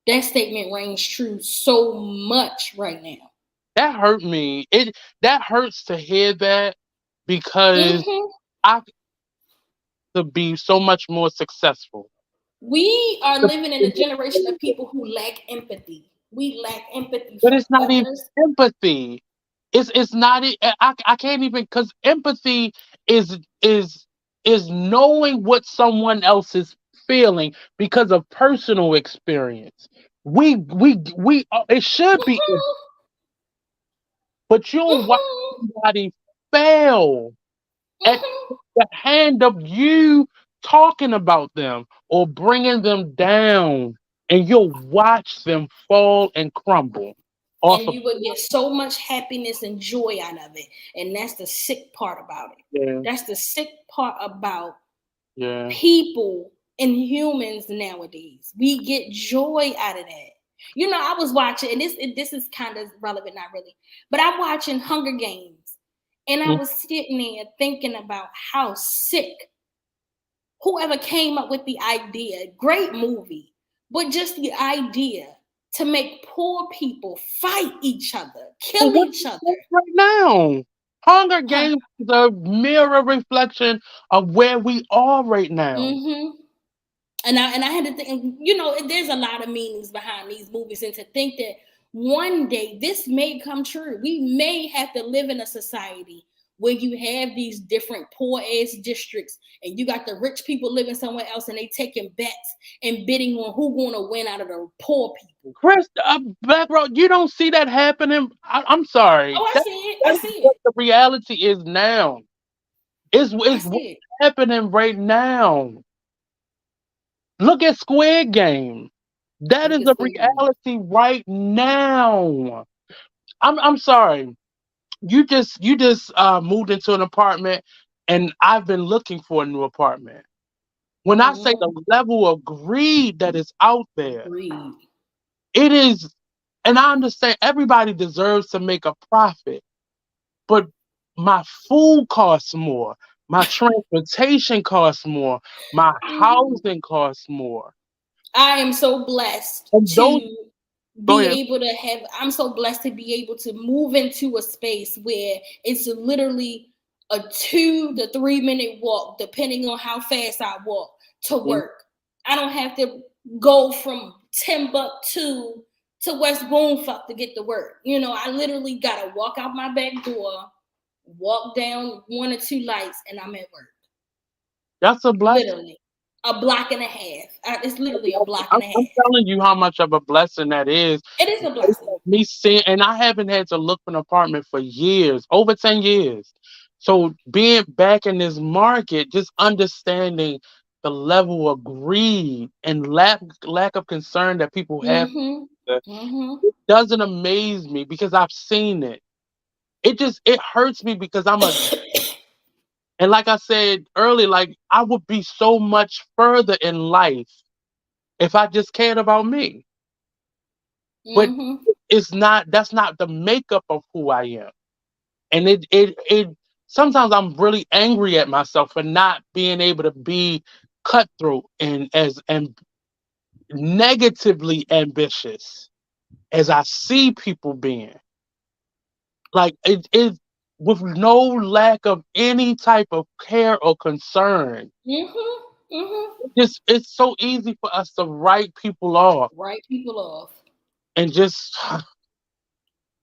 That statement rings true so much right now. that hurt me. That hurts to hear that because Hmm. I could be so much more successful. We are living in a generation of people who lack empathy. We lack empathy But for it's not even others. empathy. It's not. I can't even, because empathy is is is knowing what someone else is feeling because of personal experience. It should be, Mhm, but you'll watch mhm, somebody fail at mhm. the hand of you talking about them or bringing them down, and you'll watch them fall and crumble off And of. you would get so much happiness and joy out of it. And that's the sick part about it. Yeah, That's the sick part about yeah. people and humans nowadays. We get joy out of that. I was watching, and this is kind of relevant, not really, but I'm watching Hunger Games, and I Mm. was sitting there thinking about how sick whoever came up with the idea, great movie, but just the idea to make poor people fight each other, But kill what each is other. this right now? Hunger Huh. Games is a mirror reflection of where we are right now. Mm-hmm. And I had to think, there's a lot of meanings behind these movies, and to think that one day this may come true. We may have to live in a society where you have these different poor ass districts, and you got the rich people living somewhere else, and they taking bets and bidding on who going to win out of the poor people. Chris, Black Road, you don't see that happening. I'm sorry. Oh, I see it. I That see is what it. the reality is now. I It's what's see it. happening right now. Look at Squid Game. That Look is at the Squid Game. reality right now. I'm sorry. You just moved into an apartment, and I've been looking for a new apartment. When I say the Mm-hmm. level of greed that is out there, Greed. it is, and I understand everybody deserves to make a profit, but my food costs more, my transportation costs more, my Mm-hmm. housing costs more. I am so blessed And those, to go ahead. I'm so blessed to be able to move into a space where it's literally a 2 to 3 minute walk, depending on how fast I walk to work. I don't have to go from Timbuktu to West Boonfuck to get to work. I literally gotta walk out my back door, walk down one or two lights, and I'm at work. That's a blessing. Literally a block and a half. It's literally a block I'm, and a I'm half. telling you how much of a blessing that is. It is a blessing. Me seeing, and I haven't had to look for an apartment for years, over 10 years. So being back in this market, just understanding the level of greed and lack of concern that people have, Mm-hmm. uh, Mm-hmm. doesn't amaze me because I've seen it. It hurts me because and like I said earlier, like I would be so much further in life if I just cared about me. But Mm-hmm. that's not the makeup of who I am. And it sometimes I'm really angry at myself for not being able to be cutthroat and negatively ambitious as I see people being. Like it with no lack of any type of care or concern. Mm-hmm. Mm-hmm. It's so easy for us to write people off Write people off. and just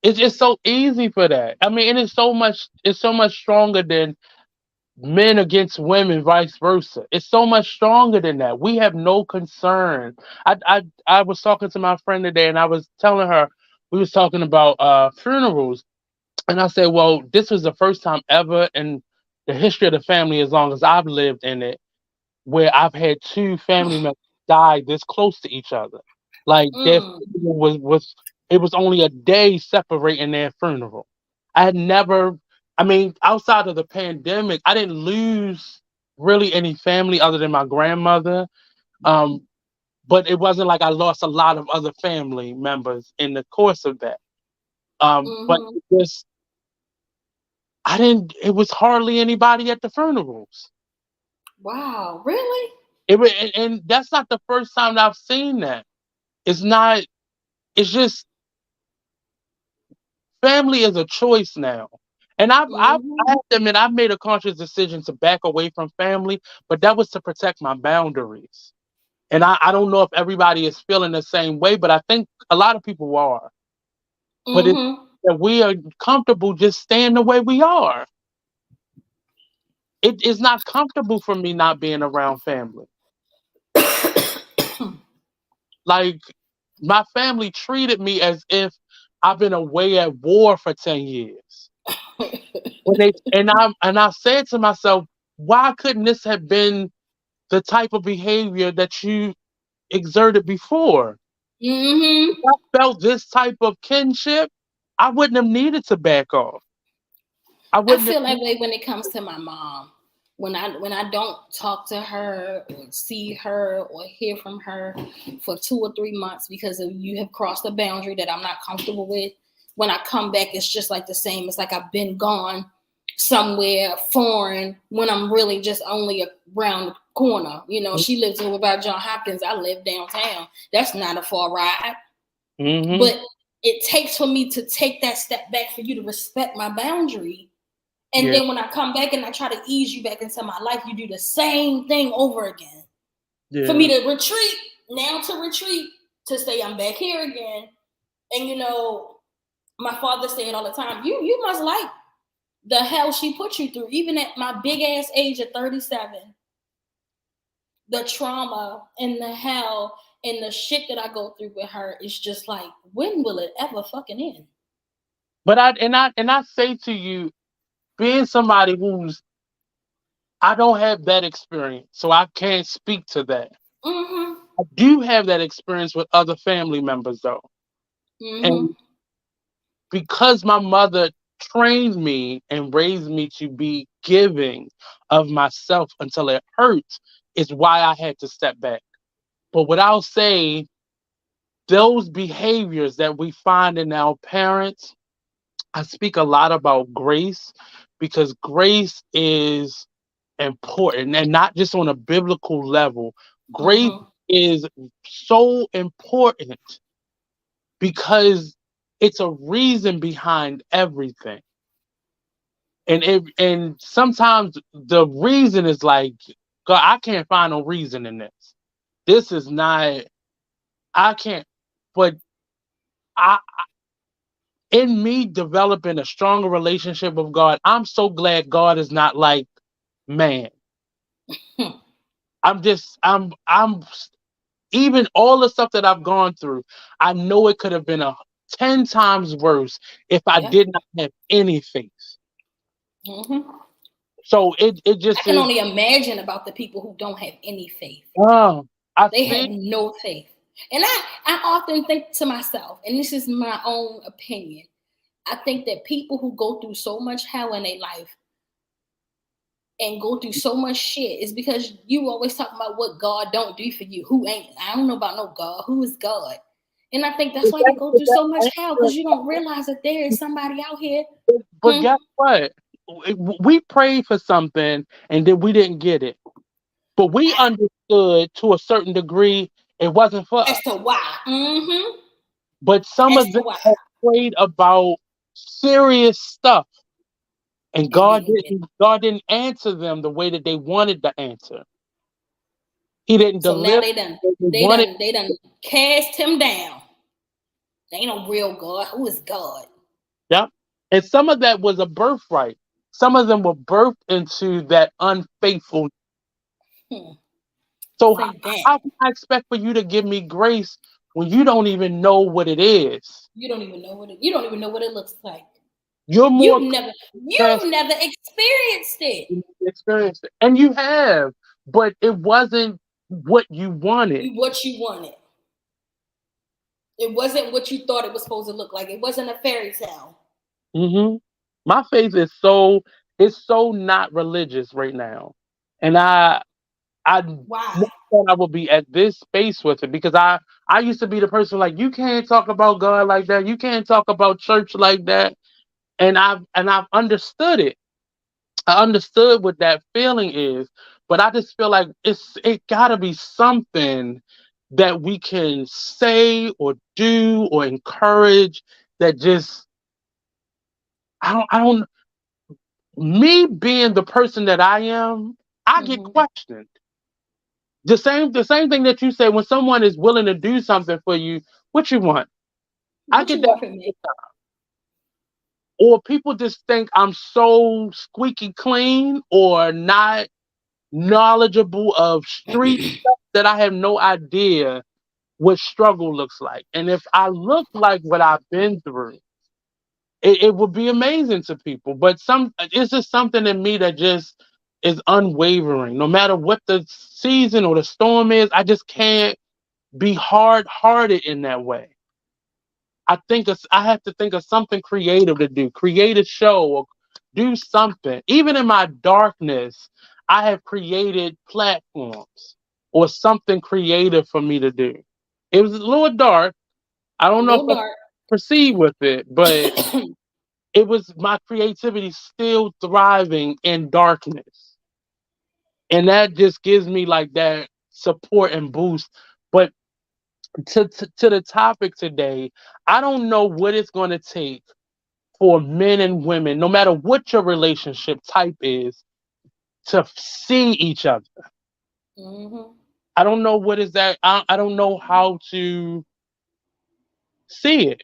it's just so easy for that. I mean, and it's so much stronger than men against women, vice versa. It's so much stronger than that. We have no concern. I was talking to my friend today, and I was telling her we was talking about funerals, and I said, well, this was the first time ever in the history of the family, as long as I've lived in it, where I've had two family members die this close to each other. Like their Mm. funeral was it was only a day separating their funeral. I had never, I mean, outside of the pandemic, I didn't lose really any family other than my grandmother. Um, but it wasn't like I lost a lot of other family members in the course of that. But Mm-hmm. this, I didn't. It was hardly anybody at the funerals. Wow. Really? And that's not the first time that I've seen that. It's not. It's just family is a choice now. And Mm-hmm. I have to admit I've made a conscious decision to back away from family, but that was to protect my boundaries. And I don't know if everybody is feeling the same way, but I think a lot of people are. But it's Mm-hmm. that we are comfortable just staying the way we are. It is not comfortable for me not being around family. Like my family treated me as if I've been away at war for 10 years. And I said to myself, why couldn't this have been the type of behavior that you exerted before? If Mm-hmm. I felt this type of kinship, I wouldn't have needed to back off. I I wouldn't have. feel that way when it comes to my mom. when I don't talk to her or see her or hear from her for 2 or 3 months because of you have crossed a boundary that I'm not comfortable with, when I come back, it's just like the same. It's like I've been gone somewhere foreign when I'm really just only around the corner. She lives over by John Hopkins. I live downtown. That's not a far ride. Mm-hmm. But it takes for me to take that step back for you to respect my boundary. And then when I come back and I try to ease you back into my life, you do the same thing over again. Yeah. For me to retreat, to say I'm back here again. And my father said all the time, you must like the hell she put you through. Even at my big ass age of 37, the trauma and the hell and the shit that I go through with her is just like, when will it ever fucking end? But I say to you, being somebody I don't have that experience, so I can't speak to that. Mm-hmm. I do have that experience with other family members though. Mm-hmm. And because my mother trained me and raised me to be giving of myself until it hurts, is why I had to step back. But what I'll say, those behaviors that we find in our parents, I speak a lot about grace because grace is important and not just on a biblical level. Grace Mm-hmm. is so important because it's a reason behind everything. And sometimes the reason is like, God, I can't find no reason in this. This is not, I can't, but I, in me developing a stronger relationship with God, I'm so glad God is not like man. I'm even all the stuff that I've gone through, I know it could have been 10 times worse if I Yeah. did not have any faith. Mm-hmm. So it I just can is, only imagine about the people who don't have any faith. oh, I They see. have no faith. And I often think to myself, and this is my own opinion, I think that people who go through so much hell in their life and go through so much shit is because you always talk about what God don't do for you. Who ain't? I don't know about no God. Who is God? And I think that's Is why you that- go is through that so much hell, because you don't realize that there is somebody out here. But guess what? We prayed for something and then we didn't get it. But we understood to a certain degree it wasn't for As us. to why. Mm-hmm. But some As of to them why. have prayed about serious stuff, and And didn't get it. God didn't answer them the way that they wanted the answer. He didn't So now deliver they done, what they they wanted. done, they done cast him down. There ain't no real God. Who is God? Yep. And some of that was a birthright. Some of them were birthed into that unfaithful. Hmm. So Say that. how can I expect for you to give me grace when you don't even know what it is? You don't even know you don't even know what it looks like. You're more You've never experienced it. experienced, and you have, but it wasn't what you wanted. What you wanted. It wasn't what you thought it was supposed to look like. It wasn't a fairy tale. Hmm. My faith is so not religious right now, and I Why? never thought I would be at this space with it because I used to be the person like you can't talk about God like that, you can't talk about church like that, and I've understood it. I understood what that feeling is, but I just feel like it gotta be something that we can say or do or encourage that just I don't me being the person that I am, I get Mm-hmm. questioned. The same thing that you say when someone is willing to do something for you, what you want? I What get you that want from all me? the time. Or people just think I'm so squeaky clean or not knowledgeable of street stuff that I have no idea what struggle looks like. And if I look like what I've been through, it would be amazing to people. But it's just something in me that just is unwavering. No matter what the season or the storm is, I just can't be hard hearted in that way. I have to think of something creative to do, create a show or do something. Even in my darkness, I have created platforms or something creative for me to do. It was a little dark. I A don't know if little I dark. proceed with it, but it was my creativity still thriving in darkness. And that just gives me like that support and boost. But to the topic today, I don't know what it's going to take for men and women, no matter what your relationship type is, to see each other. Hmm. I don't know what is that. I don't know how to see it.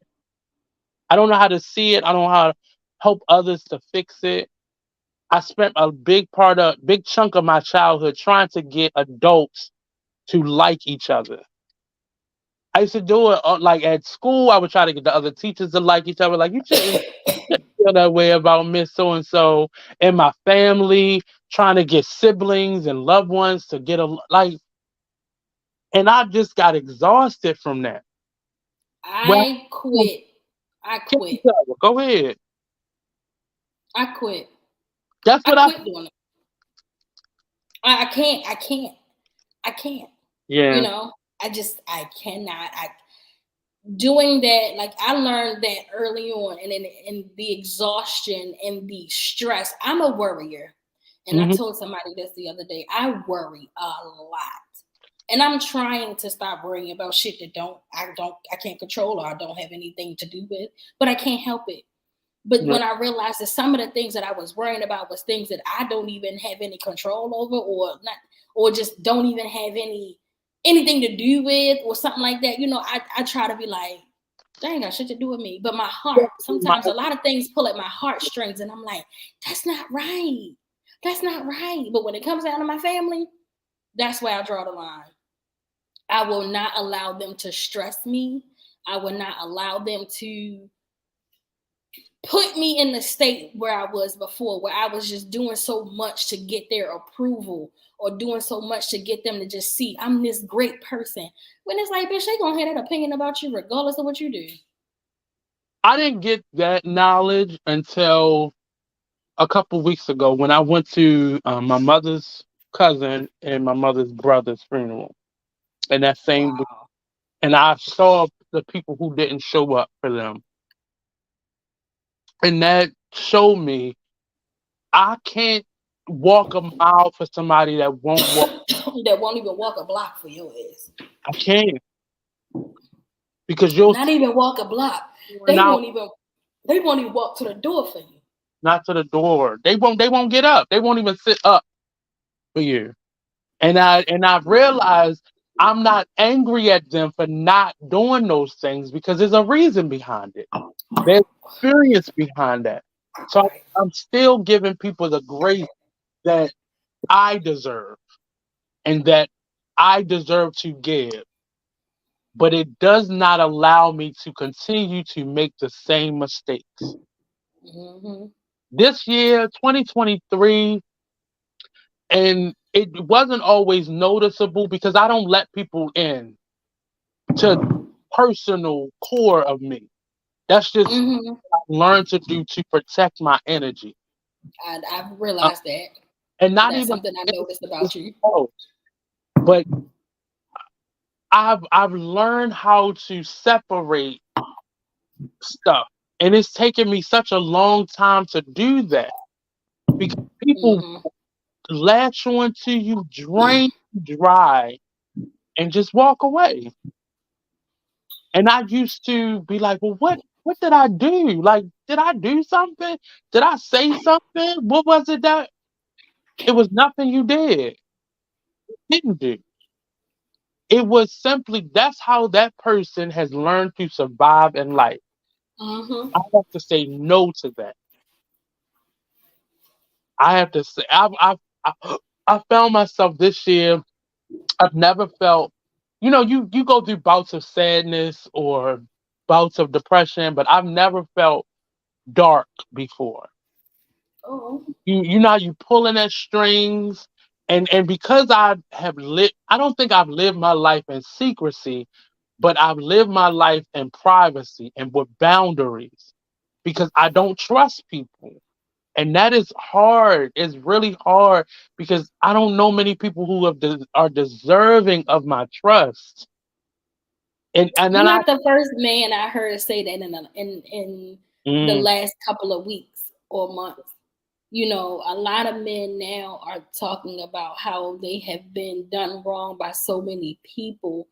I don't know how to see it. I don't know how to help others to fix it. I spent a big chunk of my childhood trying to get adults to like each other. I used to do it like at school. I would try to get the other teachers to like each other. Like you shouldn't feel that way about Miss So and So. And my family, trying to get siblings and loved ones to get a like. And I just got exhausted from that. Well, I quit. I kick quit. each other. Go ahead. I quit. That's I what I. quit doing it. I can't. I can't. I can't. You Yeah. know, I cannot. I doing that, like I learned that early on, and in the exhaustion and the stress. I'm a worrier. And I Hmm. told somebody this the other day. I worry a lot. And I'm trying to stop worrying about shit that I can't control or I don't have anything to do with, but I can't help it. But Yeah. when I realized that some of the things that I was worrying about was things that I don't even have any control over, or not, or just don't even have anything to do with, or something like that, I try to be like, that ain't got shit to do with me. But my heart, My, sometimes a lot of things pull at my heartstrings, and I'm like, that's not right. That's not right. But when it comes down to my family, that's where I draw the line. I will not allow them to stress me. I will not allow them to put me in the state where I was before, where I was just doing so much to get their approval or doing so much to get them to just see I'm this great person. When it's like, bitch, they gonna have that opinion about you regardless of what you do. I didn't get that knowledge until a couple weeks ago when I went to my mother's cousin and my mother's brother's funeral. And that same, Wow. and I saw the people who didn't show up for them. And that showed me I can't walk a mile for somebody that won't walk. That won't even walk a block for your ass. I can't because you'll Not even walk a block. run They out won't even they won't even walk to the door for you. not to the door. They won't get up. They won't even sit up for you. And I've realized I'm not angry at them for not doing those things because there's a reason behind it. There's experience behind that. So Right. I'm still giving people the grace that I deserve and that I deserve to give. But it does not allow me to continue to make the same mistakes. Mm-hmm. This year, 2023, and it wasn't always noticeable because I don't let people in to personal core of me. That's just Mm-hmm. learn to do to protect my energy. I've Uh, realized that. and not That's even something I noticed it's about you. close, but I've learned how to separate stuff. And it's taken me such a long time to do that because people Mm-hmm. latch on to you, drain you dry, and just walk away. And I used to be like, well, what did I do? Like, did I do something? Did I say something? What was it that it was nothing you didn't do. It was simply that's how that person has learned to survive in life. Mm-hmm. I have to say no to that. I have to say I found myself this year. I've never felt, you go through bouts of sadness or bouts of depression, but I've never felt dark before. Oh. You know you pulling at strings, and because I don't think I've lived my life in secrecy, but I've lived my life in privacy and with boundaries because I don't trust people. And that is hard. It's really hard because I don't know many people who are deserving of my trust. And You're then I not the first man I heard say that in the mm, last couple of weeks or months. You know, a lot of men now are talking about how they have been done wrong by so many people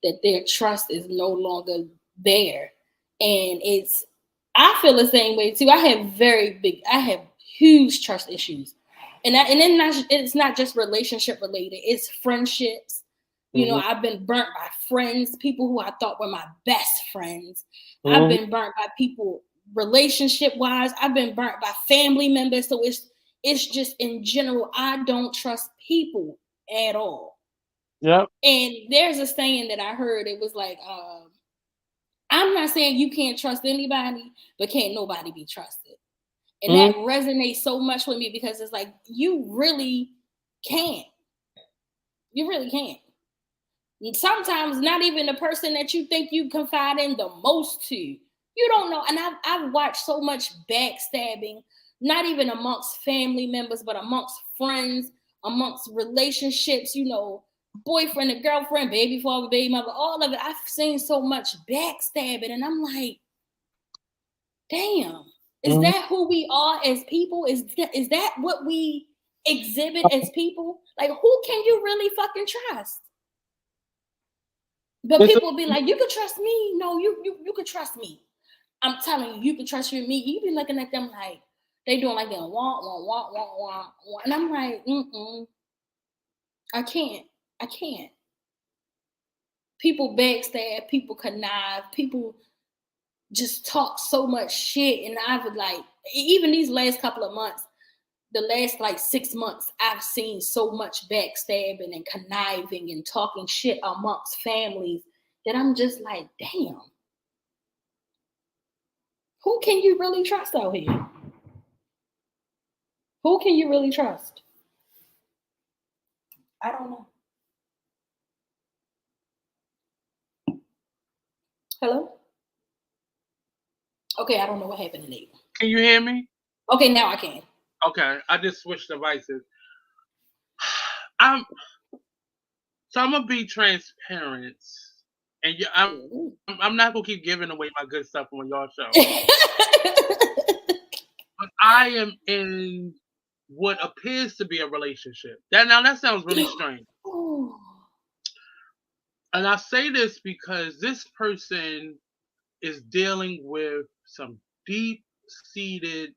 that their trust is no longer there. And I feel the same way too. I have huge trust issues. It's not just relationship related, it's friendships. You know, mhm, I've been burnt by friends, people who I thought were my best friends. I've mhm, been burnt by people relationship wise. I've been burnt by family members. So it's just in general, I don't trust people at all. yep, And there's a saying that I heard. It was like, I'm not saying you can't trust anybody, but can't nobody be trusted. And mhm, that resonates so much with me because it's like you really can't. You really can't. And sometimes not even the person that you think you confide in the most to. You don't know. And I've watched so much backstabbing, not even amongst family members, but amongst friends, amongst relationships, you know, boyfriend and girlfriend, baby father, baby mother, all of it. I've seen so much backstabbing. And I'm like, damn, is mhm. that who we are as people? Is that what we exhibit as people? Like, who can you really fucking trust? But It's a, people will be like, you can trust me. No, you can trust me. I'm telling you, you can trust me. You be looking at them like they doing like they want. And I'm like, I can't. I can't. People backstab, people connive, people just talk so much shit. And I would like, even these last couple of months, the last like 6 months, I've seen so much backstabbing and conniving and talking shit amongst families that I'm just like, damn, who can you really trust out here? Who can you really trust? I don't know. Hello? Okay, I don't know what happened to Nate. can you hear me? Okay, now I can. Okay, I just switched devices. I'm so I'm gonna be transparent, and I'm not gonna keep giving away my good stuff on y'all show. But I am in what appears to be a relationship. That sounds really strange. Ooh. And I say this because this person is dealing with some deep seated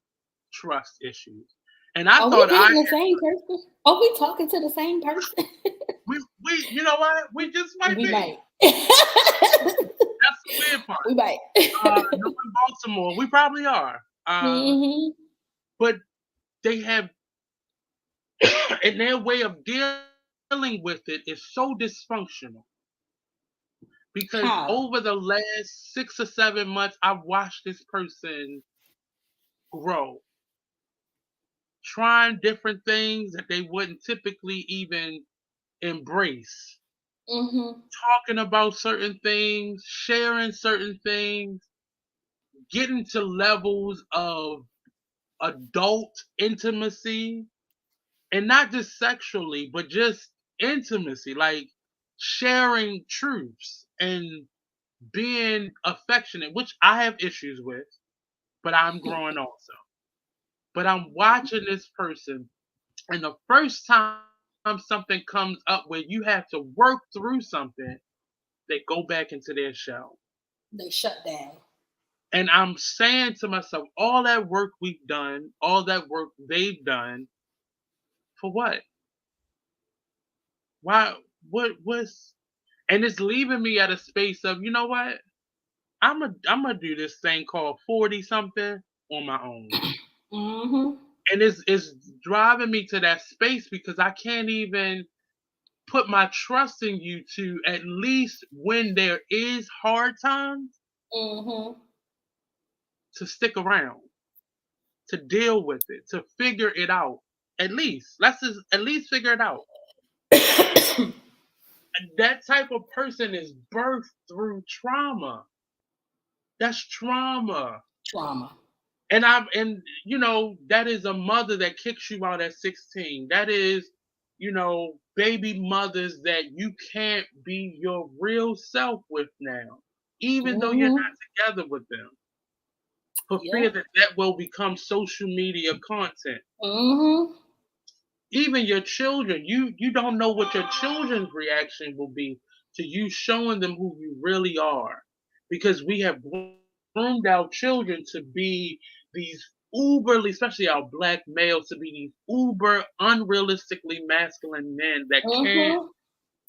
trust issues. And I Are we thought dating the same person? Are we talking to the same person? we you know what? We just might We be. might. That's the weird part. We might. Knowing Baltimore, we probably are. hmm But they have and their way of dealing with it is so dysfunctional. Because How? over the last 6 or 7 months, I've watched this person grow, trying different things that they wouldn't typically even embrace, hmm talking about certain things, sharing certain things, getting to levels of adult intimacy, and not just sexually, but just intimacy, like sharing truths and being affectionate, which I have issues with, but I'm growing also. But I'm watching this person, and the first time something comes up where you have to work through something, they go back into their shell. They shut down. And I'm saying to myself, all that work we've done, all that work they've done, for what? Why? What was? And it's leaving me at a space of, you know what? I'm gonna do this thing called 40 something on my own. hmm And it's driving me to that space because I can't even put my trust in you to at least when there is hard times hmm to stick around, to deal with it, to figure it out. At least let's just at least figure it out. And that type of person is birthed through trauma. That's trauma. Trauma. and that is a mother that kicks you out at 16. That is, baby mothers that you can't be your real self with now, even though you're Mm-hmm. not together with them, for fear Yep. that that will become social media content. Mm-hmm. Even your children, you don't know what your children's reaction will be to you showing them who you really are, because we have groomed our children to be these uberly, especially our black males, to be these uber unrealistically masculine men that can't Mm-hmm.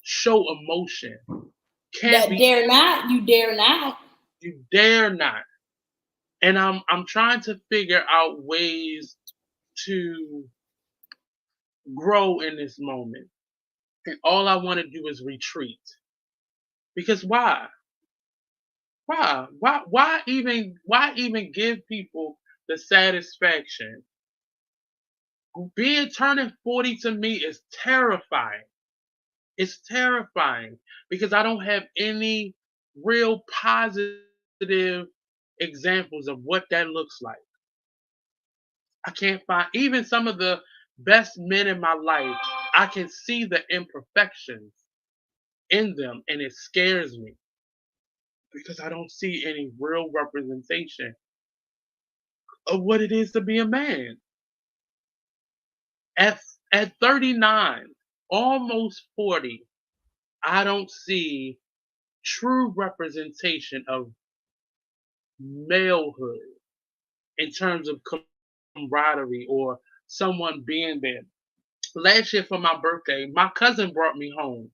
show emotion, can't That be, dare not, you dare not. you dare not. And I'm trying to figure out ways to grow in this moment, and all I want to do is retreat. Because why even give people the satisfaction? Being turning 40 to me is terrifying. It's terrifying because I don't have any real positive examples of what that looks like. I can't find even some of the best men in my life. I can see the imperfections in them, and it scares me because I don't see any real representation of what it is to be a man. At at 39, almost 40, I don't see true representation of malehood in terms of camaraderie or someone being there. Last year for my birthday, my cousin brought me home.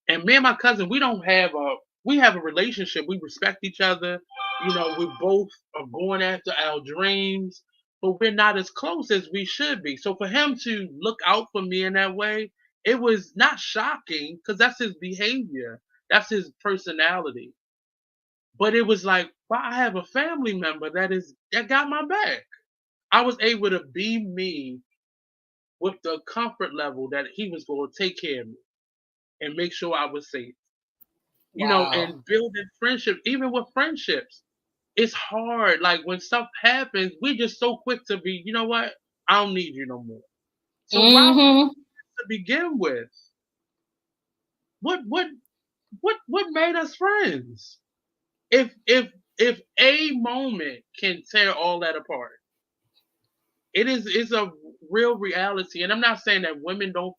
And me and my cousin, we have a relationship. We respect each other. We both are going after our dreams, but we're not as close as we should be. So for him to look out for me in that way, it was not shocking because that's his behavior. That's his personality. But it was like, wow, I have a family member that got my back. I was able to be me with the comfort level that he was going to take care of me and make sure I was safe. Wow. And building friendship, even with friendships, it's hard. Like when stuff happens, we just so quick to be, you know what? I don't need you no more. So why would Mm-hmm. to begin with? What what made us friends? If a moment can tear all that apart, it's a real reality. And I'm not saying that women don't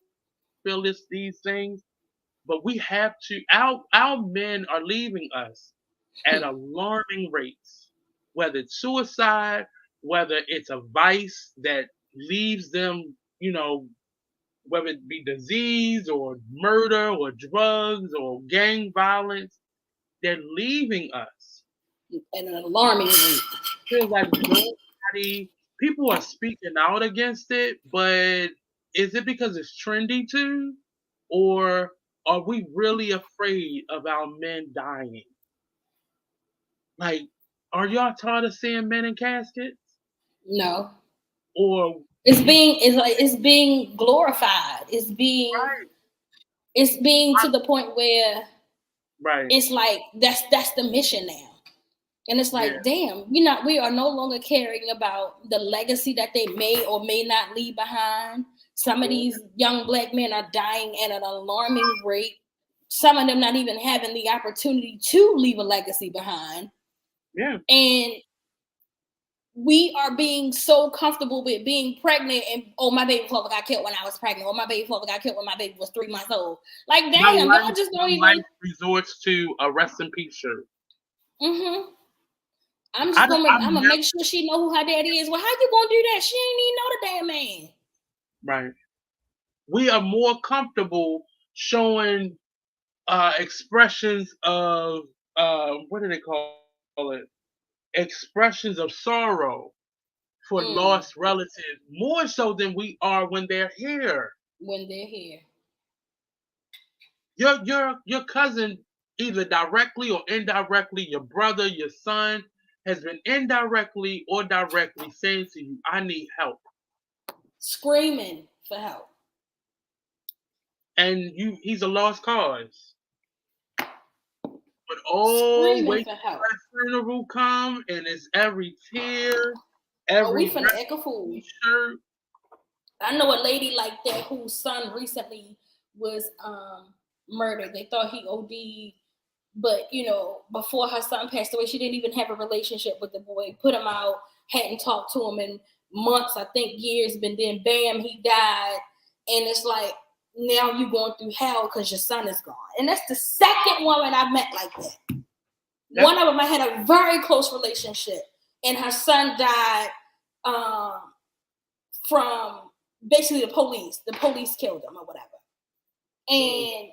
feel these things, but we have to. Our men are leaving us at alarming rates, whether it's suicide, whether it's a vice that leaves them, whether it be disease or murder or drugs or gang violence, they're leaving us. At an alarming rate. Feels like nobody, people are speaking out against it, but is it because it's trendy too? Or are we really afraid of our men dying? Like, are y'all tired of seeing men in caskets? No. Or It's being glorified. right, It's being to the point where right, it's like that's the mission now. And it's yeah, like, damn, we are no longer caring about the legacy that they may or may not leave behind. Some of yeah, these young black men are dying at an alarming rate. Some of them not even having the opportunity to leave a legacy behind. yeah. And we are being so comfortable with being pregnant and, oh, my baby father got killed when I was pregnant, or my baby father got killed when my baby was 3 months old. Like, damn, y'all just don't My life even. resorts to a rest in peace shirt. Mm-hmm. I'm I've gonna never, make sure she know who her daddy is. Well, how you gonna do that? She ain't even know the damn man. right. We are more comfortable showing expressions of what do they call it? Expressions of sorrow for lost Mm, relatives more so than we are when they're here. when they're here. Your cousin, either directly or indirectly, your brother, your son, has been indirectly or directly saying to you, "I need help," Screaming for help. and he's a lost cause. But oh, Screaming wait for till help. that funeral come, and it's every tear. Oh, we every finna act a fool. shirt. I know a lady like that whose son recently was murdered. They thought he OD'd, but before her son passed away, she didn't even have a relationship with the boy. Put him out, hadn't talked to him in months, I think years, but then bam, he died. And it's like, now you going through hell because your son is gone. And that's the second woman I met like that. One of them I had a very close relationship, and her son died from basically the police. The police killed him or whatever. And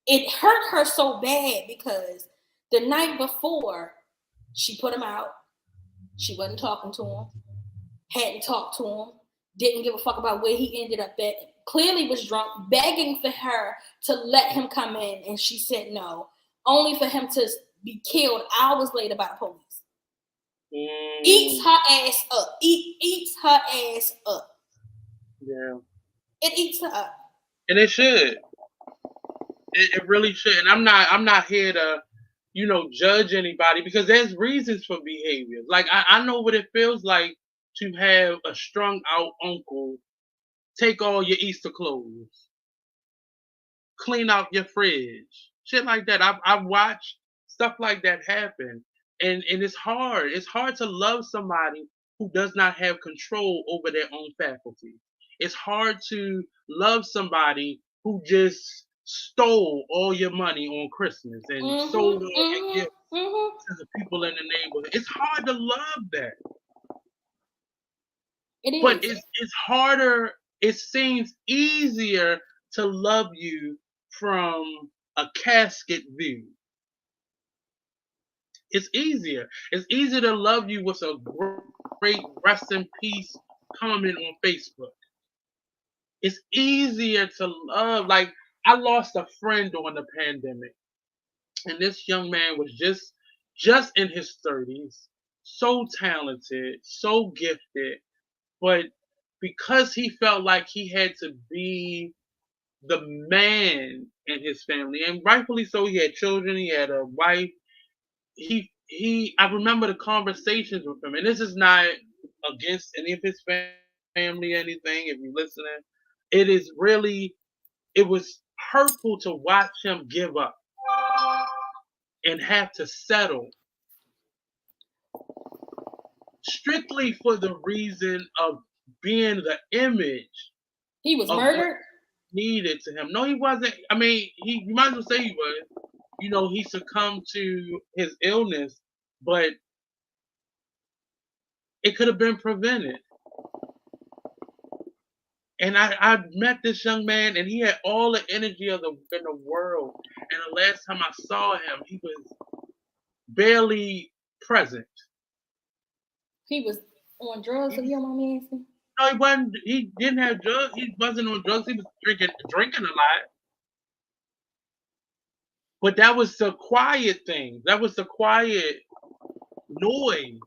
it hurt her so bad because the night before, she put him out. She wasn't talking to him, hadn't talked to him, didn't give a fuck about where he ended up at, clearly was drunk, begging for her to let him come in, and she said no, only for him to be killed hours later by the police. Eats her ass up. Eats her ass up. Yeah. It eats her up. And it should. It really should. And I'm not here to, judge anybody, because there's reasons for behavior. Like I know what it feels like to have a strung out uncle take all your Easter clothes, clean out your fridge, shit like that. I've watched stuff like that happen, and it's hard. It's hard to love somebody who does not have control over their own faculties. It's hard to love somebody who just stole all your money on Christmas and sold all your gifts to the people in the neighborhood. It's hard to love that. It is. But it's harder. It seems easier to love you from a casket view. It's easier. It's easier to love you with a great rest in peace comment on Facebook. It's easier to love. Like, I lost a friend during the pandemic, and this young man was just in his 30s, so talented, so gifted, but because he felt like he had to be the man in his family, and rightfully so, he had children, he had a wife. I remember the conversations with him, and this is not against any of his family or anything. If you're listening, it was hurtful to watch him give up and have to settle strictly for the reason of being the image. He was murdered? Needed to him. No, he wasn't. I mean, you might as well say he was. He succumbed to his illness, but it could have been prevented. And I met this young man, and he had all the energy in the world. And the last time I saw him, he was barely present. He was on drugs, if you don't mind me asking? No, he wasn't. He didn't have drugs. He wasn't on drugs. He was drinking a lot. But that was the quiet thing. That was the quiet noise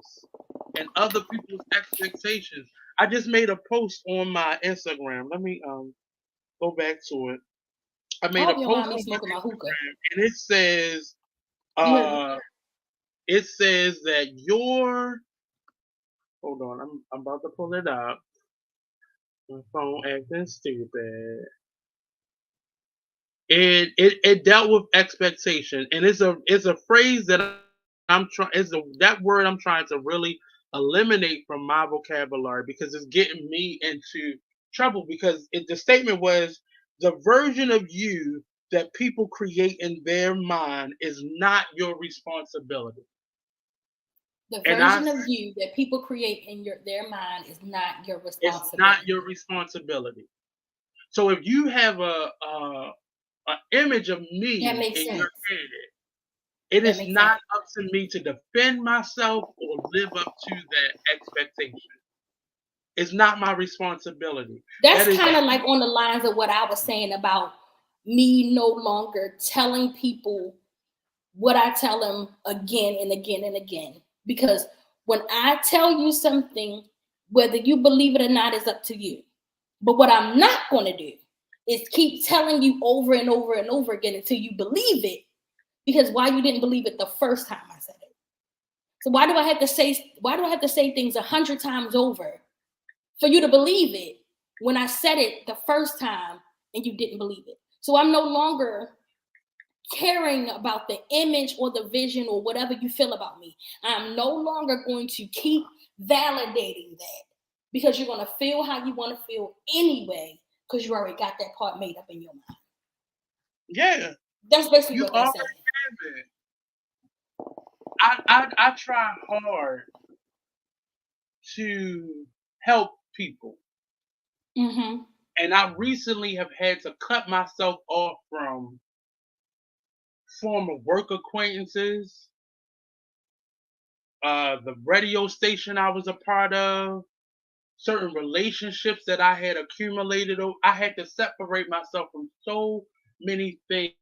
and other people's expectations. I just made a post on my Instagram. Let me go back to it. I made a post on my Instagram, and it says that hold on, I'm about to pull it up. My phone acting stupid. It dealt with expectation, and it's a phrase that that word I'm trying to really eliminate from my vocabulary, because it's getting me into trouble, because the statement was, the version of you that people create in their mind is not your responsibility. The version of you that people create in their mind is not your responsibility. It's not your responsibility. So if you have an image of me in your head, it is not up to me to defend myself or live up to that expectation. It's not my responsibility. That's kind of like on the lines of what I was saying about me no longer telling people what I tell them again and again and again. Because when I tell you something, whether you believe it or not is up to you. But what I'm not going to do is keep telling you over and over and over again until you believe it. Because why you didn't believe it the first time I said it. So why do I have to say things 100 times over for you to believe it when I said it the first time and you didn't believe it? So I'm no longer caring about the image or the vision or whatever you feel about me. I'm no longer going to keep validating that because you're going to feel how you want to feel anyway because you already got that part made up in your mind. Yeah. That's basically You what that's already saying. have it. I try hard to help people. Mm-hmm. And I recently have had to cut myself off from former work acquaintances, the radio station I was a part of, certain relationships that I had accumulated. I had to separate myself from so many things.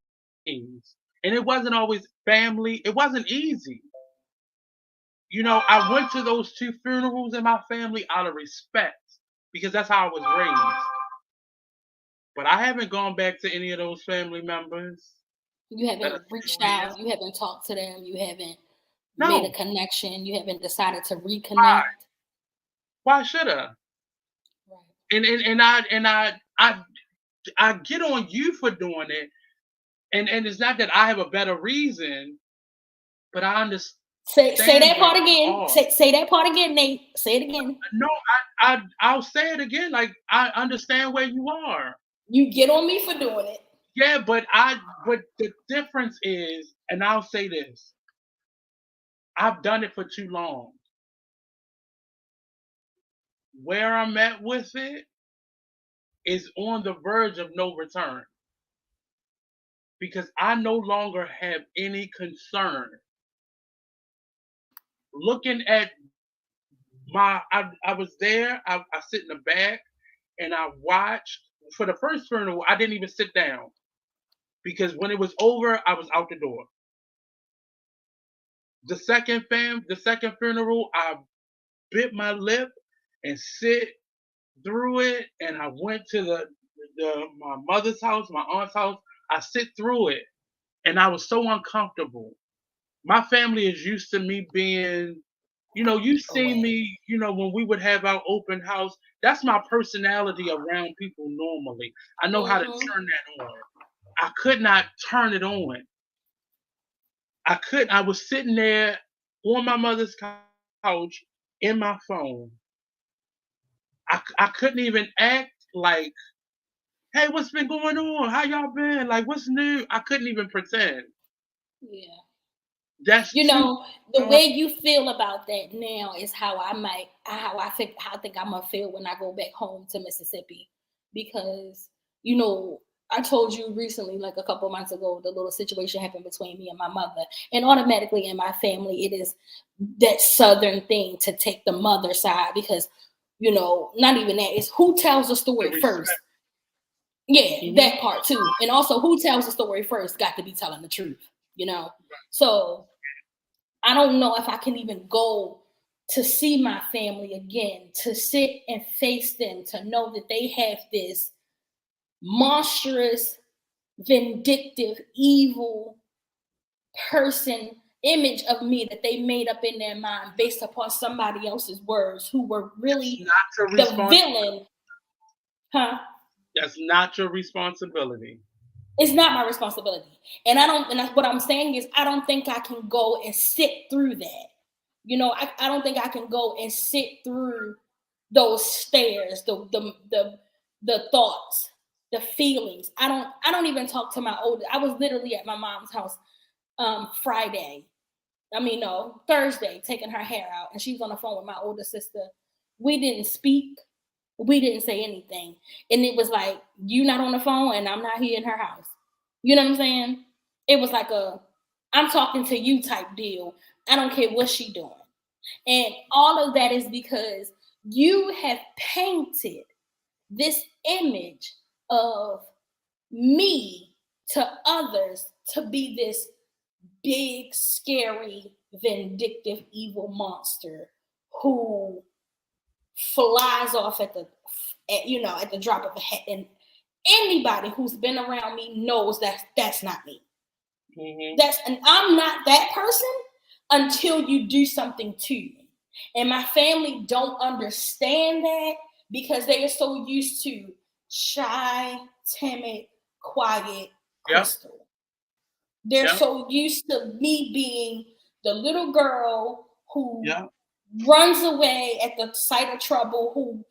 And it wasn't always family. It wasn't easy. I went to those 2 funerals in my family out of respect because that's how I was raised. But I haven't gone back to any of those family members. You That haven't are reached still here. out. You haven't talked to them. You haven't made a No. connection. You haven't decided to Why? reconnect. Why should I? Right. And I get on you for doing it. And it's not that I have a better reason, but I understand Say that where part you again. are. Say that part again, Nate. Say it again. No, I'll say it again. Like, I understand where you are. You get on me for doing it. Yeah, but the difference is, and I'll say this, I've done it for too long. Where I'm at with it is on the verge of no return because I no longer have any concern. Looking at I was there, I sit in the back and I watched. For the first funeral, I didn't even sit down because when it was over, I was out the door. The second funeral, I bit my lip and sit through it, and I went to my mother's house, my aunt's house. I sit through it, and I was so uncomfortable. My family is used to me being, you've seen Away. me, when we would have our open house. That's my personality around people normally. I know how to Mm-hmm. turn that on. I could not turn it on. I couldn't. I was sitting there on my mother's couch in my phone. I couldn't even act like, hey, what's been going on? How y'all been? Like, what's new? I couldn't even pretend. Yeah. That's You too know, the hard. way you feel about that now is how I think I'm gonna feel when I go back home to Mississippi. Because, I told you recently, like a couple months ago, the little situation happened between me and my mother. And automatically in my family, it is that southern thing to take the mother side because, not even that, it's who tells the The story first. respect. Yeah, Hmm. that part too. And also who tells the story first got to be telling the truth. So I don't know if I can even go to see my family again, to sit and face them, to know that they have this monstrous, vindictive, evil person image of me that they made up in their mind based upon somebody else's words who were That's really not your the responsibility. villain. Huh? That's not your responsibility. It's not my responsibility. And that's what I'm saying is I don't think I can go and sit through that. I don't think I can go and sit through those stares, the thoughts, the feelings. I don't even talk to my older. I was literally at my mom's house Friday. I mean, no, Thursday, taking her hair out, and she was on the phone with my older sister. We didn't speak. We didn't say anything. And it was like, you not on the phone and I'm not here in her house. You know what I'm saying? It was like I'm talking to you type deal. I don't care what she doing. And all of that is because you have painted this image of me to others to be this big, scary, vindictive, evil monster who flies off at the drop of a hat. And anybody who's been around me knows that's not me. Hmm. And I'm not that person, until you do something to me. And my family don't understand that because they are so used to shy, timid, quiet Yep. Crystal. They're Yep. so used to me being the little girl who Yep. runs away at the sight of trouble, who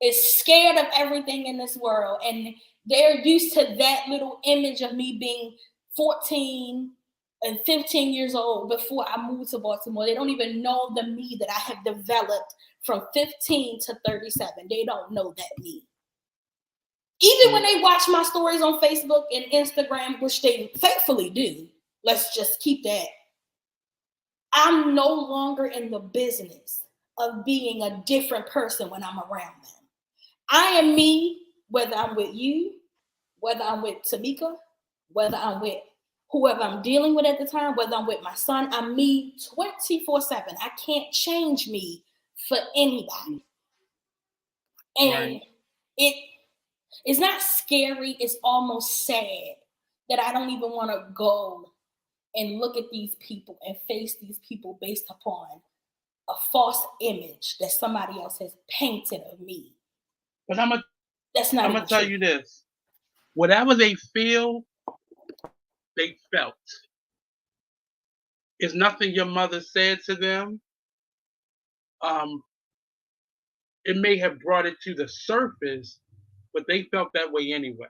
is scared of everything in this world. And they're used to that little image of me being 14 and 15 years old before I moved to Baltimore. They don't even know the me that I have developed from 15 to 37. They don't know that me. Even when they watch my stories on Facebook and Instagram, which they thankfully do, let's just keep that. I'm no longer in the business of being a different person when I'm around them. I am me, whether I'm with you, whether I'm with Tamika, whether I'm with whoever I'm dealing with at the time, whether I'm with my son, I'm me 24/7. I can't change me for anybody. Right. And it's not scary, it's almost sad that I don't even want to go and look at these people and face these people based upon a false image that somebody else has painted of me. But I'm That's not gonna even tell true. you this: whatever they feel, they felt. It's nothing your mother said to them. Um, it may have brought it to the surface, but they felt that way anyway.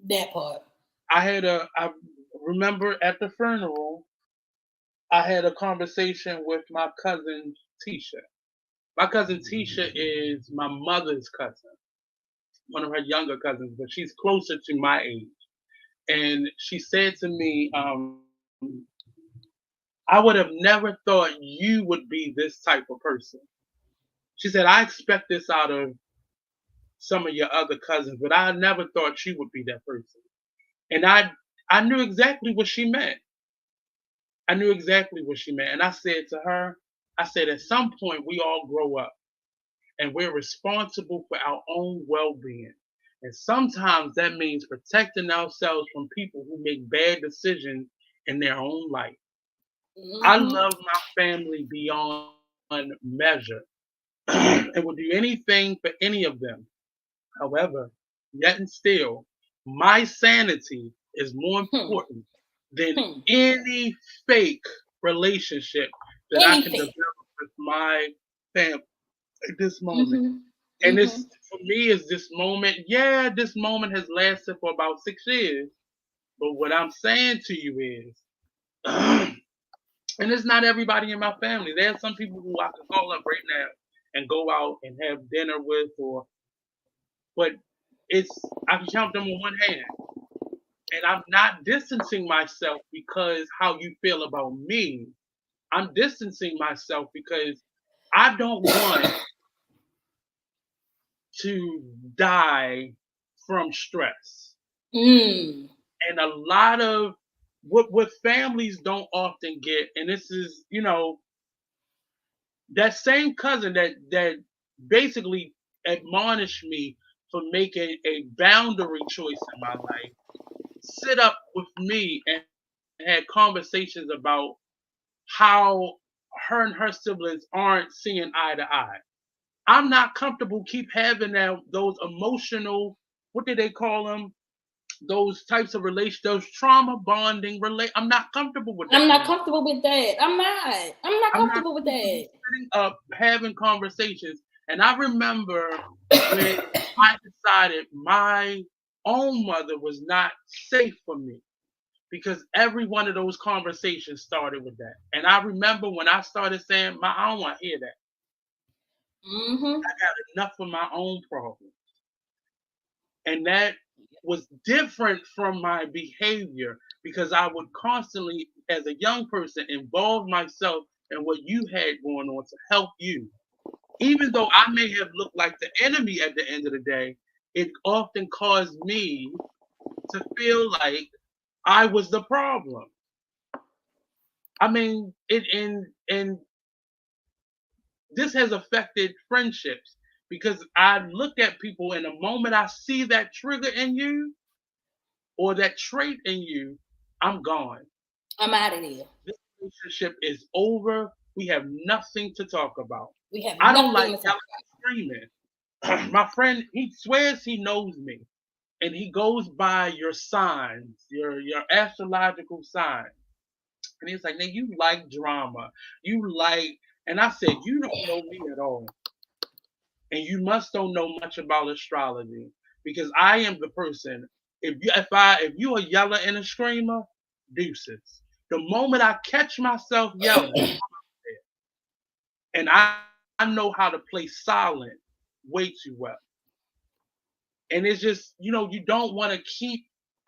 That part. I remember at the funeral, I had a conversation with my cousin Tisha. My cousin Tisha is my mother's cousin, one of her younger cousins, but she's closer to my age. And she said to me, I would have never thought you would be this type of person. She said, I expect this out of some of your other cousins, but I never thought you would be that person. And I knew exactly what she meant. I knew exactly what she meant. And I said to her, I said, at some point, we all grow up and we're responsible for our own well being. And sometimes that means protecting ourselves from people who make bad decisions in their own life. I Mm-hmm. love my family beyond measure and will do anything for any of them. However, yet and still, my sanity is more Hmm. important than Hmm. any fake relationship that I can Anything. develop with my family at this moment. Mm-hmm. And Mm-hmm. this, for me, is this moment. Yeah, this moment has lasted for about 6 years. But what I'm saying to you is, and it's not everybody in my family. There are some people who I could call up right now and go out and have dinner with, or but I can count them on one hand. And I'm not distancing myself because how you feel about me. I'm distancing myself because I don't want to die from stress. Mm. And a lot of what families don't often get, and this is, that same cousin that basically admonished me for making a boundary choice in my life, sit up with me and had conversations about how her and her siblings aren't seeing eye to eye. I'm not comfortable keep having those emotional, what do they call them? Those types of relations, those trauma bonding relate. I'm not comfortable with that I'm not anymore. comfortable with that. I'm not. I'm not I'm not comfortable with comfortable that. sitting up having conversations. And I remember when I decided my own mother was not safe for me because every one of those conversations started with that. And I remember when I started saying, I don't want to hear that. Mm-hmm. I got enough of my own problems. And that was different from my behavior because I would constantly, as a young person, involve myself in what you had going on to help you. Even though I may have looked like the enemy at the end of the day, it often caused me to feel like I was the problem. I mean, and this has affected friendships because I look at people and the moment I see that trigger in you or that trait in you, I'm gone. I'm out of here. This relationship is over. We have nothing to talk about. We have I don't nothing like to talk yelling and screaming. My friend, he swears he knows me, and he goes by your signs, your astrological signs. And he's like, "Now you like drama, you like." And I said, "You don't know me at all, and you must don't know much about astrology because I am the person. If you a yeller and a screamer, deuces. The moment I catch myself yelling, and I know how to play silent way too well. And it's just, you don't want to keep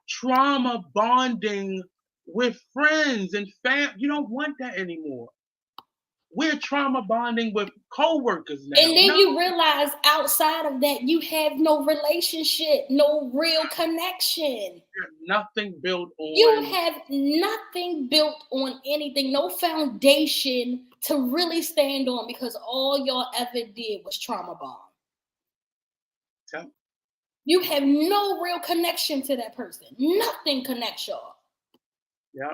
trauma bonding with friends and fam. You don't want that anymore. We're trauma bonding with coworkers now. And then you realize outside of that, you have no relationship, no real connection. Nothing built You on. have nothing built on anything, no foundation to really stand on because all y'all ever did was trauma bond. Tell- You have no real connection to that person. Nothing connects y'all. Yeah,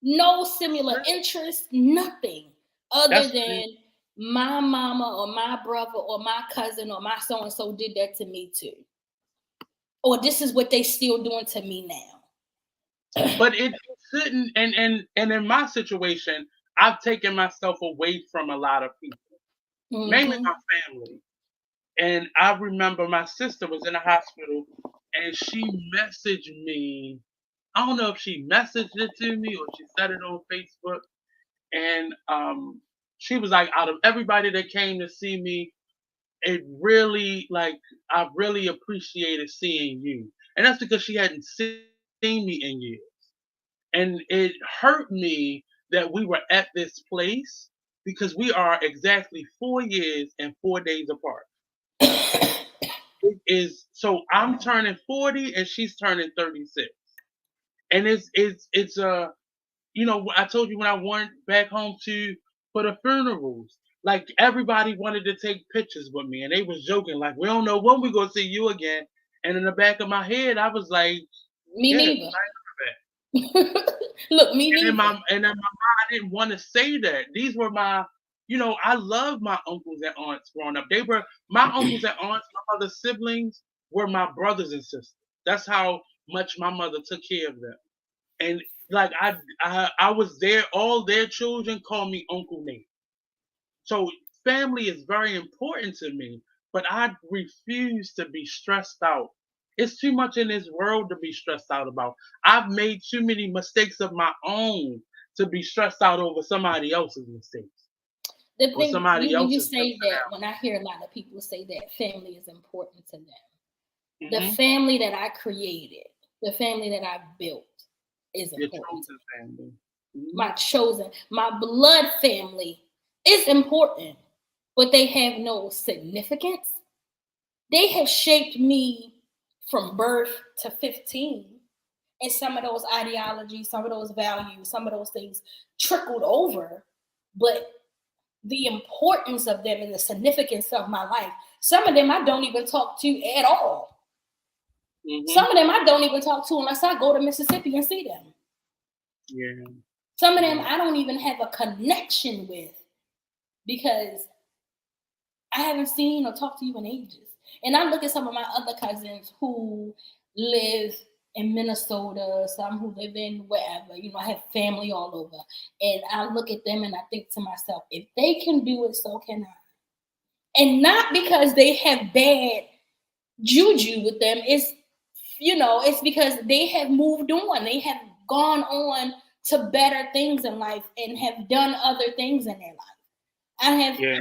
No similar interest, nothing other that's than my mama or my brother or my cousin or my so and so did that to me too. Or this is what they still doing to me now. but it shouldn't. And in my situation, I've taken myself away from a lot of people, mainly Mm-hmm. my family. And I remember my sister was in the hospital, and she messaged me. I don't know if she messaged it to me or she said it on Facebook. And she was like, out of everybody that came to see me, it really, like, I really appreciated seeing you. And that's because she hadn't seen me in years. And it hurt me that we were at this place because we are exactly 4 years and 4 days apart. It is so I'm turning 40 and she's turning 36. And I told you when I went back home to for the funerals, like everybody wanted to take pictures with me and they was joking, like, we don't know when we're gonna see you again. And in the back of my head, I was like, Me yeah, neither. Look, me and then neither. my mom, I didn't want to say that. These were I love my uncles and aunts growing up. They were my uncles and aunts, my mother's siblings were my brothers and sisters. That's how much my mother took care of them. And like I was there, all their children call me Uncle Nate. So family is very important to me, but I refuse to be stressed out. It's too much in this world to be stressed out about. I've made too many mistakes of my own to be stressed out over somebody else's mistakes The or thing somebody when you else's say that, personality. when I hear a lot of people say that family is important to them, the Mm-hmm. family that I created, the family that I built is Your important to me. chosen family. Mm-hmm. My chosen, my blood family is important, but they have no significance. They have shaped me from birth to 15. And some of those ideologies, some of those values, some of those things trickled over. But the importance of them and the significance of my life, some of them I don't even talk to at all. Mm-hmm. Some of them I don't even talk to unless I go to Mississippi and see them. Yeah. Some of them I don't even have a connection with because I haven't seen or talked to you in ages. And I look at some of my other cousins who live in Minnesota, some who live in wherever, I have family all over. And I look at them and I think to myself, if they can do it, so can I. And not because they have bad juju with them, it's because they have moved on. They have gone on to better things in life and have done other things in their life. I have Yeah.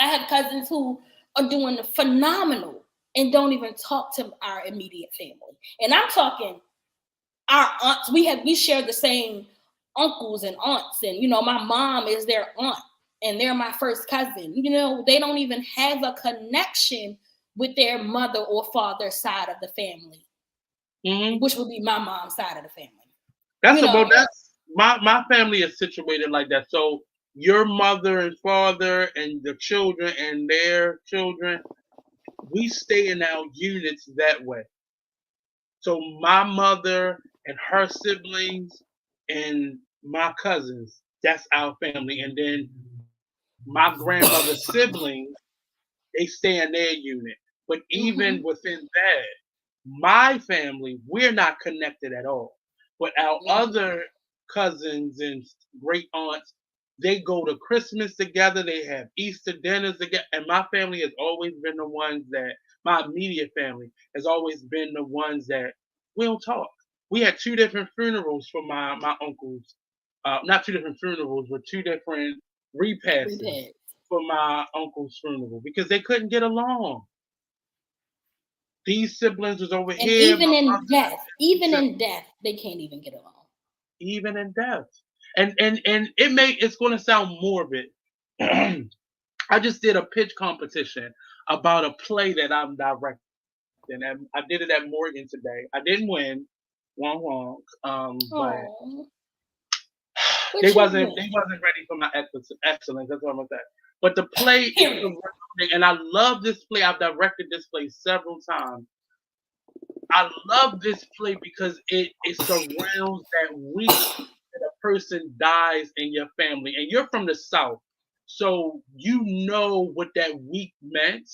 I have cousins who are doing phenomenal and don't even talk to our immediate family. And I'm talking our aunts. We share the same uncles and aunts, and my mom is their aunt, and they're my first cousin. They don't even have a connection with their mother or father side of the family, Mm-hmm. which would be my mom's side of the family. That's You know, about that's my family is situated like that. So your mother and father and the children and their children, we stay in our units that way. So my mother and her siblings and my cousins, that's our family. And then my grandmother's siblings, they stay in their unit. But even Mm-hmm. within that, my family, we're not connected at all. But our Mm-hmm. other cousins and great aunts, they go to Christmas together, they have Easter dinners together. And my family has always been the ones that, my immediate family has always been the ones that we don't talk. We had two different funerals for my uncles. Not two different funerals, but two different repasses Repairs. for my uncle's funeral because they couldn't get along. These siblings was over And here, my even mother, in death, they can't even get along. even in death. And it's going to sound morbid. I just did a pitch competition about a play that I'm directing, and I did it at Morgan today. I didn't win, wrong. But Oh, they what you wasn't win? they wasn't ready for my excellence. That's what I'm gonna say. But the play is Period. surrounding, and I love this play. I've directed this play several times. I love this play because it surrounds that week that a person dies in your family, and you're from the South, so you know what that week meant.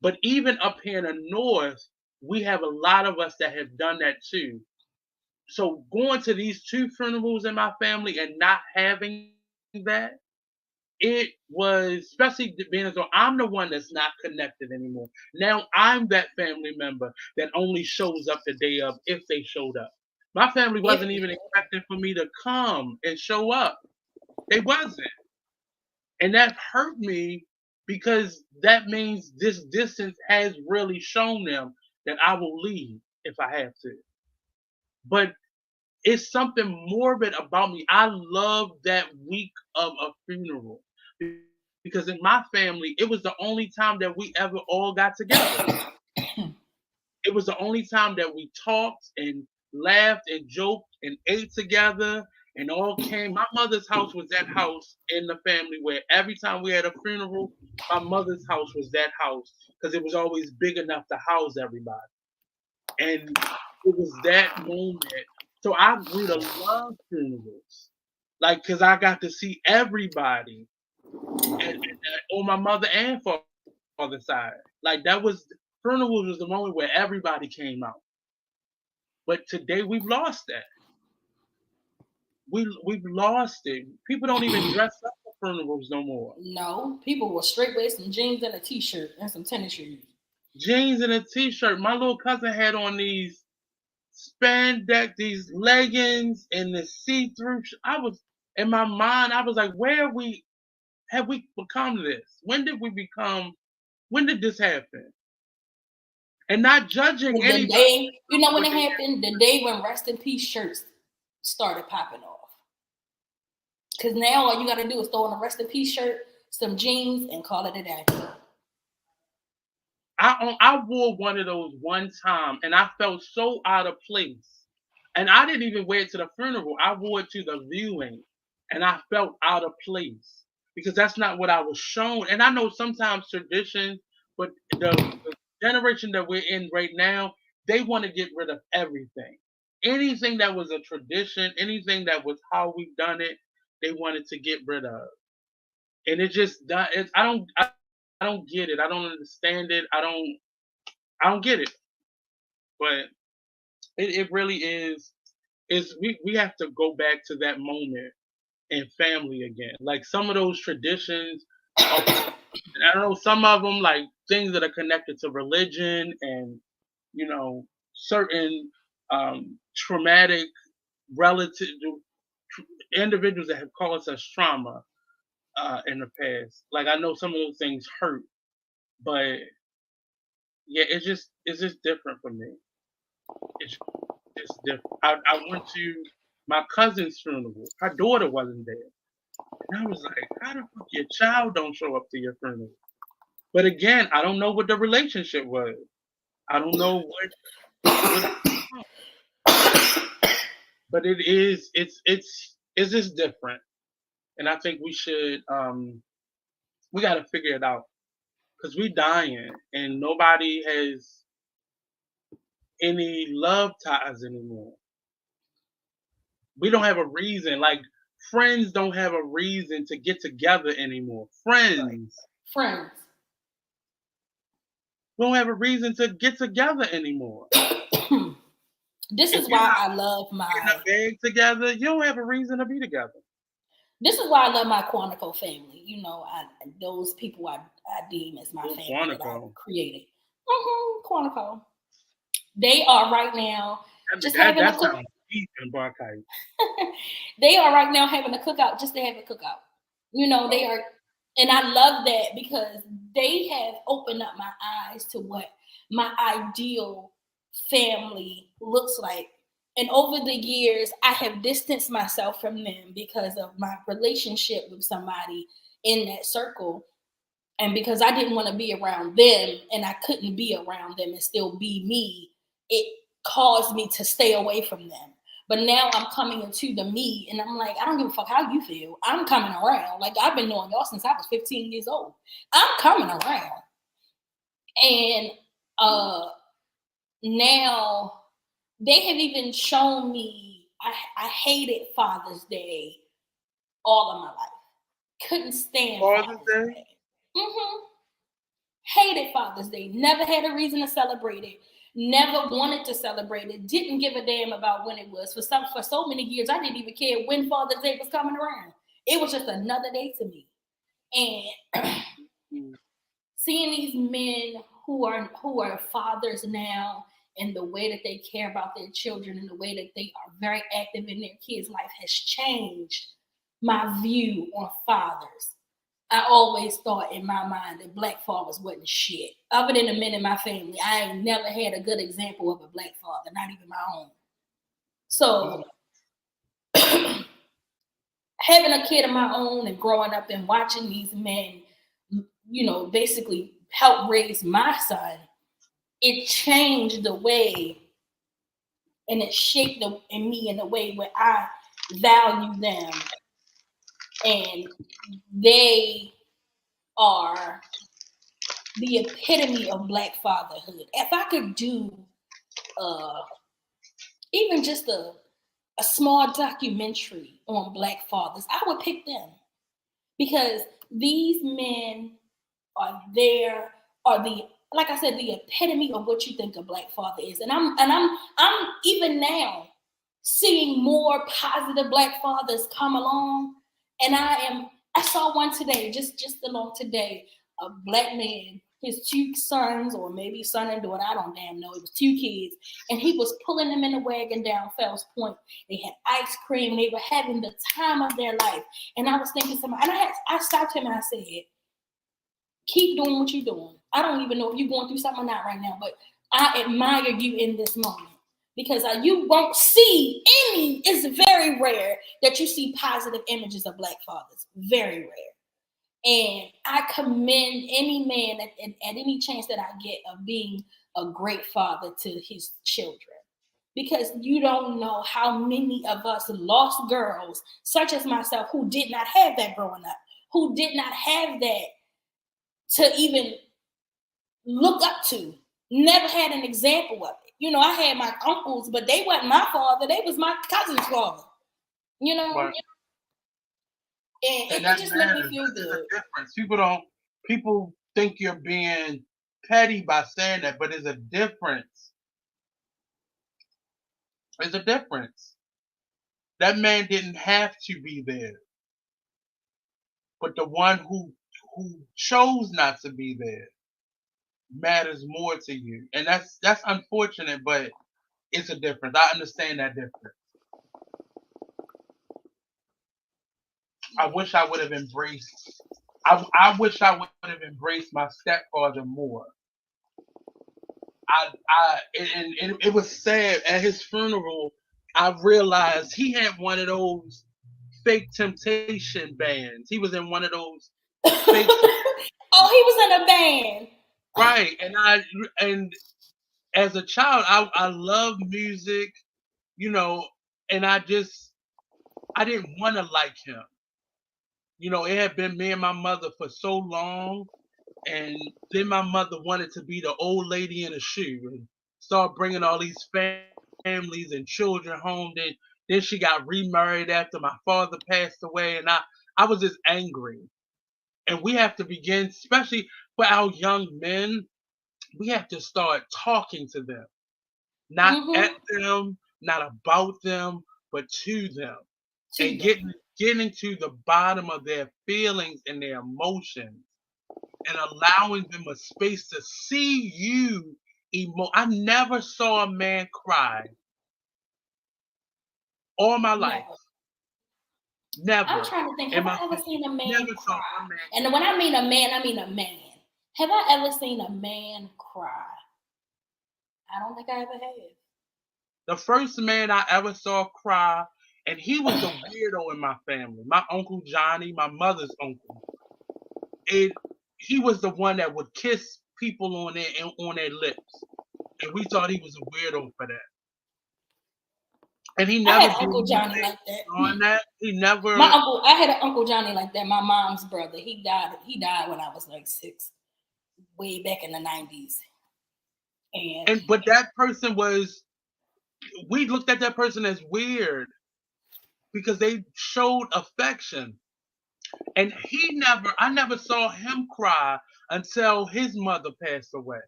But even up here in the North, we have a lot of us that have done that too. So going to these two funerals in my family and not having that, it was, especially being as though I'm the one that's not connected anymore. Now I'm that family member that only shows up the day of if they showed up. My family If wasn't they even show up. expecting for me to come and show up. They wasn't. And that hurt me because that means this distance has really shown them that I will leave if I have to. But it's something morbid about me. I love that week of a funeral because in my family, it was the only time that we ever all got together. It was the only time that we talked and laughed and joked and ate together and all came. My mother's house was that house in the family where every time we had a funeral, my mother's house was that house because it was always big enough to house everybody. And it was that moment. So I grew to love funerals, like because I got to see everybody on my mother and father's side. Like that was funerals was the moment where everybody came out. But today we've lost that. We've lost it. People don't even dress up for funerals no more. No, people will straight wear some jeans and a t-shirt and some tennis shoes. Jeans and a t-shirt. My little cousin had on these spandex, these leggings, and the see-through. I was in my mind. I was like, where have we become this? When did we become? When did this happen? And not judging The anybody day, you know when what it they happened, the day when rest in peace shirts started popping off. Because now all you got to do is throw on a rest in peace shirt, some jeans, and call it a day. I wore one of those one time and I felt so out of place. And I didn't even wear it to the funeral. I wore it to the viewing and I felt out of place because that's not what I was shown. And I know sometimes tradition, but the generation that we're in right now, they want to get rid of everything. Anything that was a tradition, anything that was how we've done it, they wanted to get rid of. And it just I don't get it. I don't understand it. I don't get it. But it really is we have to go back to that moment in family again. Like some of those traditions are I don't know some of them like things that are connected to religion and certain traumatic relative individuals that have caused us trauma in the past. Like I know some of those things hurt, but yeah, it's just different for me. It's just different. I went to my cousin's funeral. Her daughter wasn't there. And I was like, how the fuck your child don't show up to your funeral? But again, I don't know what the relationship was. I don't know what but it's just different. And I think we gotta figure it out. Cause we dying and nobody has any love ties anymore. We don't have a reason. Like friends don't have a reason to get together anymore. Right. Friends Friends. don't have a reason to get together anymore. This If is you're why not I love getting a my bag together, you don't have a reason to be together. this is why I love my Quantico family. You know, those people I deem as my Oh, family that I Quantico. created. Quantico. They are right now just That having a that cook. sounds deep and bronchitis. They are right now having a cookout just to have a cookout. You know, they Oh, are, and I love that because they have opened up my eyes to what my ideal family looks like. And over the years, I have distanced myself from them because of my relationship with somebody in that circle. And because I didn't want to be around them and I couldn't be around them and still be me, it caused me to stay away from them. But now I'm coming into the me and I'm like, I don't give a fuck how you feel. I'm coming around. Like I've been knowing y'all since I was 15 years old. I'm coming around. And uh now they have even shown me I hated Father's Day all of my life. Couldn't stand Father's Father's Day? Day. Mm-hmm. Hated Father's Day. Never had a reason to celebrate it. Never wanted to celebrate it. Didn't give a damn about when it was. For so many years, I didn't even care when Father's Day was coming around. It was just another day to me. And Mm. seeing these men who are fathers now and the way that they care about their children and the way that they are very active in their kids' life has changed my view on fathers. I always thought in my mind that black fathers wasn't shit. Other than the men in my family, I ain't never had a good example of a black father, not even my own. So having a kid of my own and growing up and watching these men, you know, basically help raise my son, it changed the way and it shaped in me in a way where I value them and they are the epitome of black fatherhood. If I could do uh, even just a small documentary on black fathers, I would pick them because these men are the like I said, the epitome of what you think a black father is. And I'm even now seeing more positive black fathers come along. And I saw one today, just along today, a black man, his two sons, or maybe son and daughter, I don't damn know, it was two kids, and he was pulling them in the wagon down Fells Point. They had ice cream, they were having the time of their life. And I was thinking to myself, and I stopped him and I said, keep doing what you're doing. I don't even know if you're going through something or not right now, but I admire you in this moment because you won't see any. It's very rare that you see positive images of black fathers. Very rare. And I commend any man at any chance that I get of being a great father to his children. Because you don't know how many of us lost girls, such as myself, who did not have that growing up, who did not have that to even look up to. Never had an example of it. You know, I had my uncles, but they wasn't my father. They was my cousin's father. You know, But and and it that just made me matters. feel There's a good. difference. People think you're being petty by saying that, but there's a difference. There's a difference. That man didn't have to be there, but the one who chose not to be there matters more to you. And that's unfortunate, but it's a difference. I understand that difference. I wish I would have embraced I wish I would have embraced my stepfather more. And it was sad at his funeral. I realized he had one of those fake temptation bands. He was in one of those fake Oh, he was in a band. right. And as a child, I love music, you know, and I didn't want to like him. It had been me and my mother for so long, and then my mother wanted to be the old lady in a shoe and start bringing all these families and children home. Then Then she got remarried after my father passed away, and I was just angry. And we have to begin, especially for our young men, we have to start talking to them, not at Mm-hmm. them, not about them, but to them, To and them. getting to the bottom of their feelings and their emotions, and allowing them a space to see you. I never saw a man cry all my life. No. I'm Never trying to think, in have my I ever seen a man never saw cry? one man. And when I mean a man, I mean a man. Have I ever seen a man cry? I don't think I ever The first man I ever saw cry, and he was the weirdo in my family. My uncle Johnny, my mother's uncle. It He was the one that would kiss people on their lips, and we thought he was a weirdo for that. And he I never had did Uncle Johnny anything like that. on that. He My never. uncle, I had an Uncle Johnny like that. My mom's brother. He died. He died when I was like 6, way back in the 90s. And And but that person was. We looked at that person as weird because they showed affection. And I never saw him cry until his mother passed away.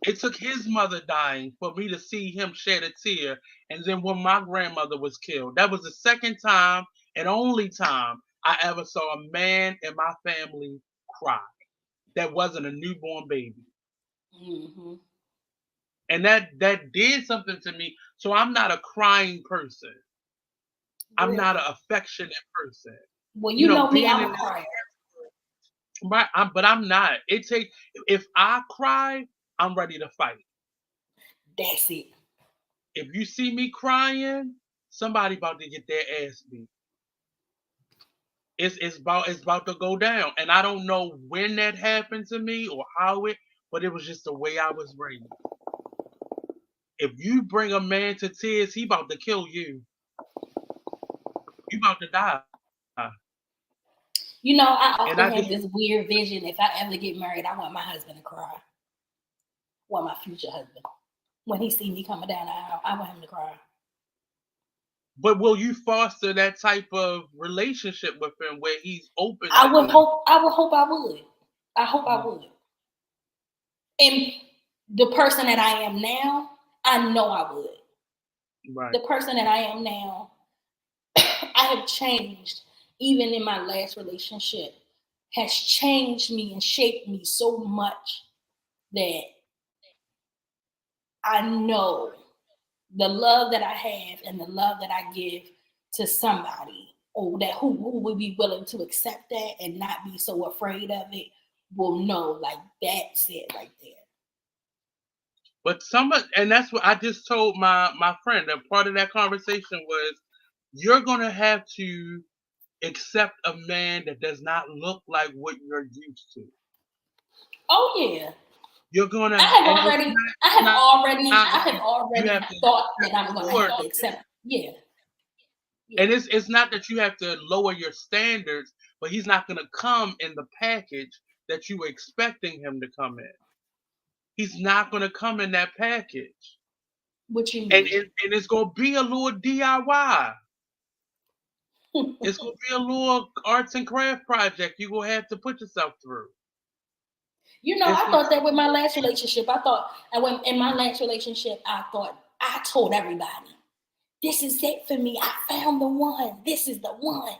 It took his mother dying for me to see him shed a tear. And then when my grandmother was killed, that was the second time and only time I ever saw a man in my family cry that wasn't a newborn baby. hmm And that did something to me. So I'm not a crying person. I'm not an really, affectionate person. well, You you know, know me, being I'm in a this, crier. but I'm not. It takes if I cry, I'm ready to fight. That's it. If you see me crying, somebody about to get their ass beat. It's about to go down, and I don't know when that happened to me or how but it was just the way I was raised. If you bring a man to tears, he about to kill you. You about to die. You know, I And I often just have this weird vision. If I ever get married, I want my husband to cry. I want my future husband. When he see me coming down the aisle, I want him to cry. But will you foster that type of relationship with him where he's open I to would you? hope. I would hope I would. I hope I Mm, would. And the person that I am now, I know I would. right. The person that I am now, I have changed. Even in my last relationship, has changed me and shaped me so much that I know the love that I have and the love that I give to somebody, or that who will be willing to accept that and not be so afraid of it, will know, like, that's it right there. But and that's what I just told my friend. That part of that conversation was, you're gonna have to accept a man that does not look like what you're used to. Oh yeah. You're gonna, I have and it's already not, I it's have not already I like have you already have to thought that accept I'm gonna more have to than that. accept. Yeah, And yeah. it's not that you have to lower your standards, but he's not gonna come in the package that you were expecting him to come in. He's not gonna come in that package. What you And mean? it's gonna be a little DIY. It's gonna be a little arts and craft project you're gonna have to put yourself through. You know, It's I gonna thought that with take my some last patience. relationship. I thought, and when in my last relationship, I thought, I told everybody, this is it for me. I found the one. This is the one.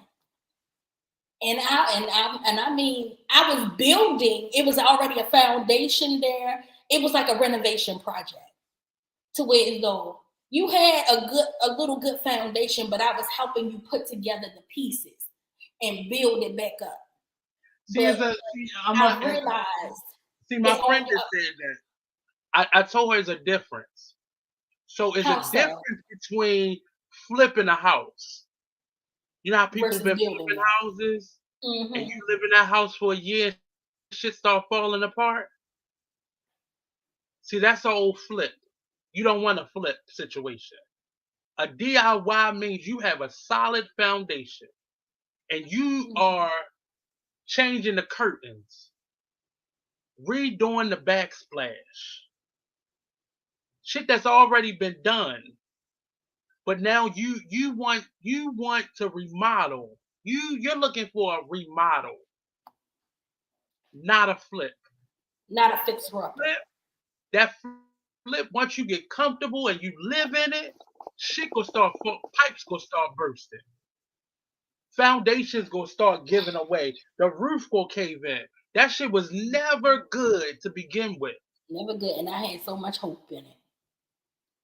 And I mean, I was building. It was already a foundation there. It was like a renovation project, to where as though you had a little good foundation, but I was helping you put together the pieces and build it back up. See, But I realized my it's friend only just said that. I told her there's a difference. So it's a how so difference between flipping a house. You know how people versus been building flipping one. houses, and Hmm you live in that house for a year, shit start falling apart. See, that's an old flip. You don't want a flip situation. A DIY means you have a solid foundation, and you are changing the curtains, redoing the backsplash, shit that's already been done. but now you want to remodel. You're looking for a remodel, not a flip. Not a fixer upper. Flip that flip once you get comfortable and you live in it, shit gonna pipes gonna start bursting. Foundations gonna start giving away. The roof gonna cave in. That shit was never good to begin with. Never good. And I had so much hope in it.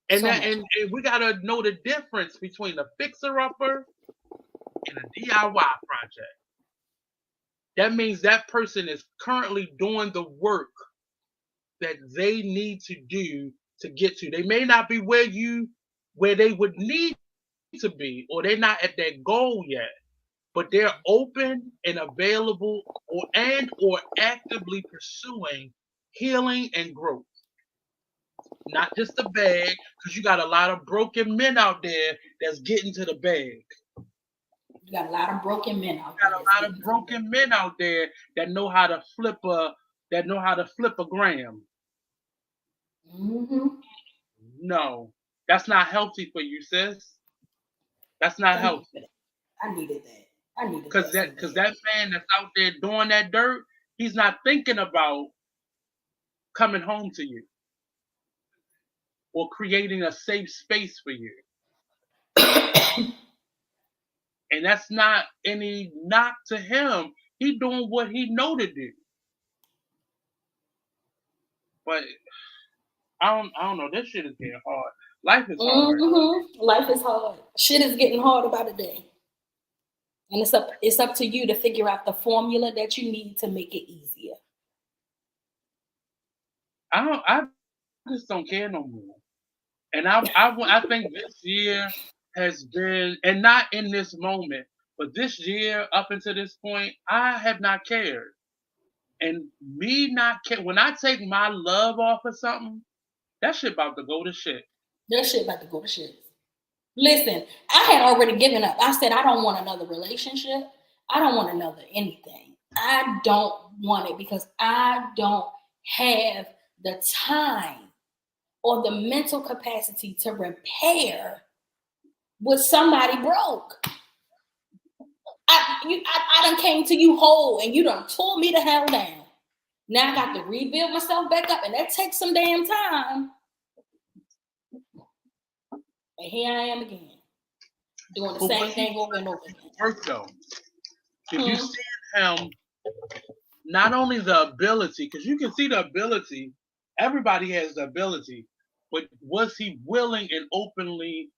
And So that much and, hope. and we gotta know the difference between a fixer upper and a DIY project. That means that person is currently doing the work that they need to do to get to. They may not be where they would need to be, or they're not at that goal yet, but they're open and available or actively pursuing healing and growth. Not just the bag, because you got a lot of broken men out there that's getting to the bag. You got a lot of broken men out You there got that's a lot getting of to the broken men out there that know how to flip a gram. Mm-hmm. No, that's not healthy for you, sis. That's not Thank you healthy. for that. I needed that. I needed Cause that so that cause bad. that man that's out there doing that dirt, he's not thinking about coming home to you or creating a safe space for you. And that's not any knock to him. He doing what he know to do. But I don't know. This shit is getting hard. Life is hard. Mm-hmm. Life is hard. Shit is getting harder by the day. And it's up to you to figure out the formula that you need to make it easier. I just don't care no more. And I think this year has been, and not in this moment, but this year up until this point, I have not cared. And me not care, when I take my love off of something, that shit about to go to shit. That shit about to go to shit. Listen, I had already given up. I said I don't want another relationship. I don't want another anything. I don't want it because I don't have the time or the mental capacity to repair what somebody broke. I done came to you whole and you done tore me the hell down. Now I got to rebuild myself back up, and that takes some damn time. And here I am again, doing the But same thing over and over again. work though. If you Hmm. see him, not only the ability, because you can see the ability, everybody has the ability, but was he willing and openly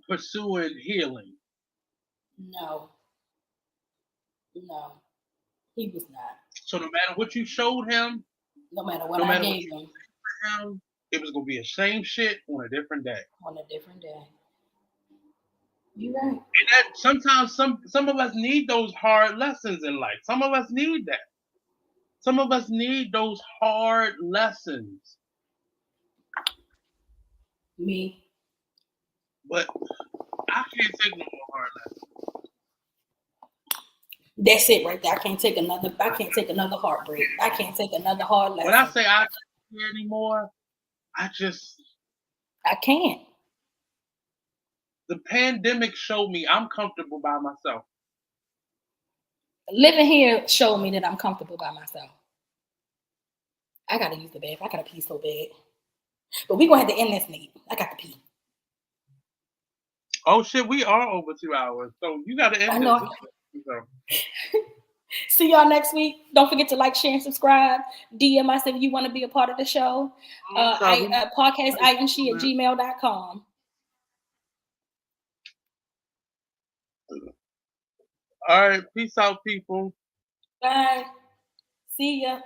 pursuing healing? No, no, he was not. So no matter what you showed him, No matter what no I matter what gave you him did for him, it was gonna be the same shit on a different day. on a different day. You right. And that sometimes some of us need those hard lessons in life. Some of us need that. Some of us need those hard lessons. Me. But I can't take no more hard lessons. That's it right there. I can't take another. I can't take another heartbreak. I can't take another hard When I lesson. say I can't care anymore, I just I can't. the pandemic showed me I'm comfortable by myself. Living here showed me that I'm comfortable by myself. I gotta use the bath. I gotta pee so bad. But we gonna have to end this, Nate. I got to pee. Oh shit, we are over 2 hours, so you got to I end this. know. See y'all next week. Don't forget to like, share, and subscribe. DM us if you want to be a part of the show. PodcastIAmShe at gmail.com. All right, peace out, people. Bye. See ya.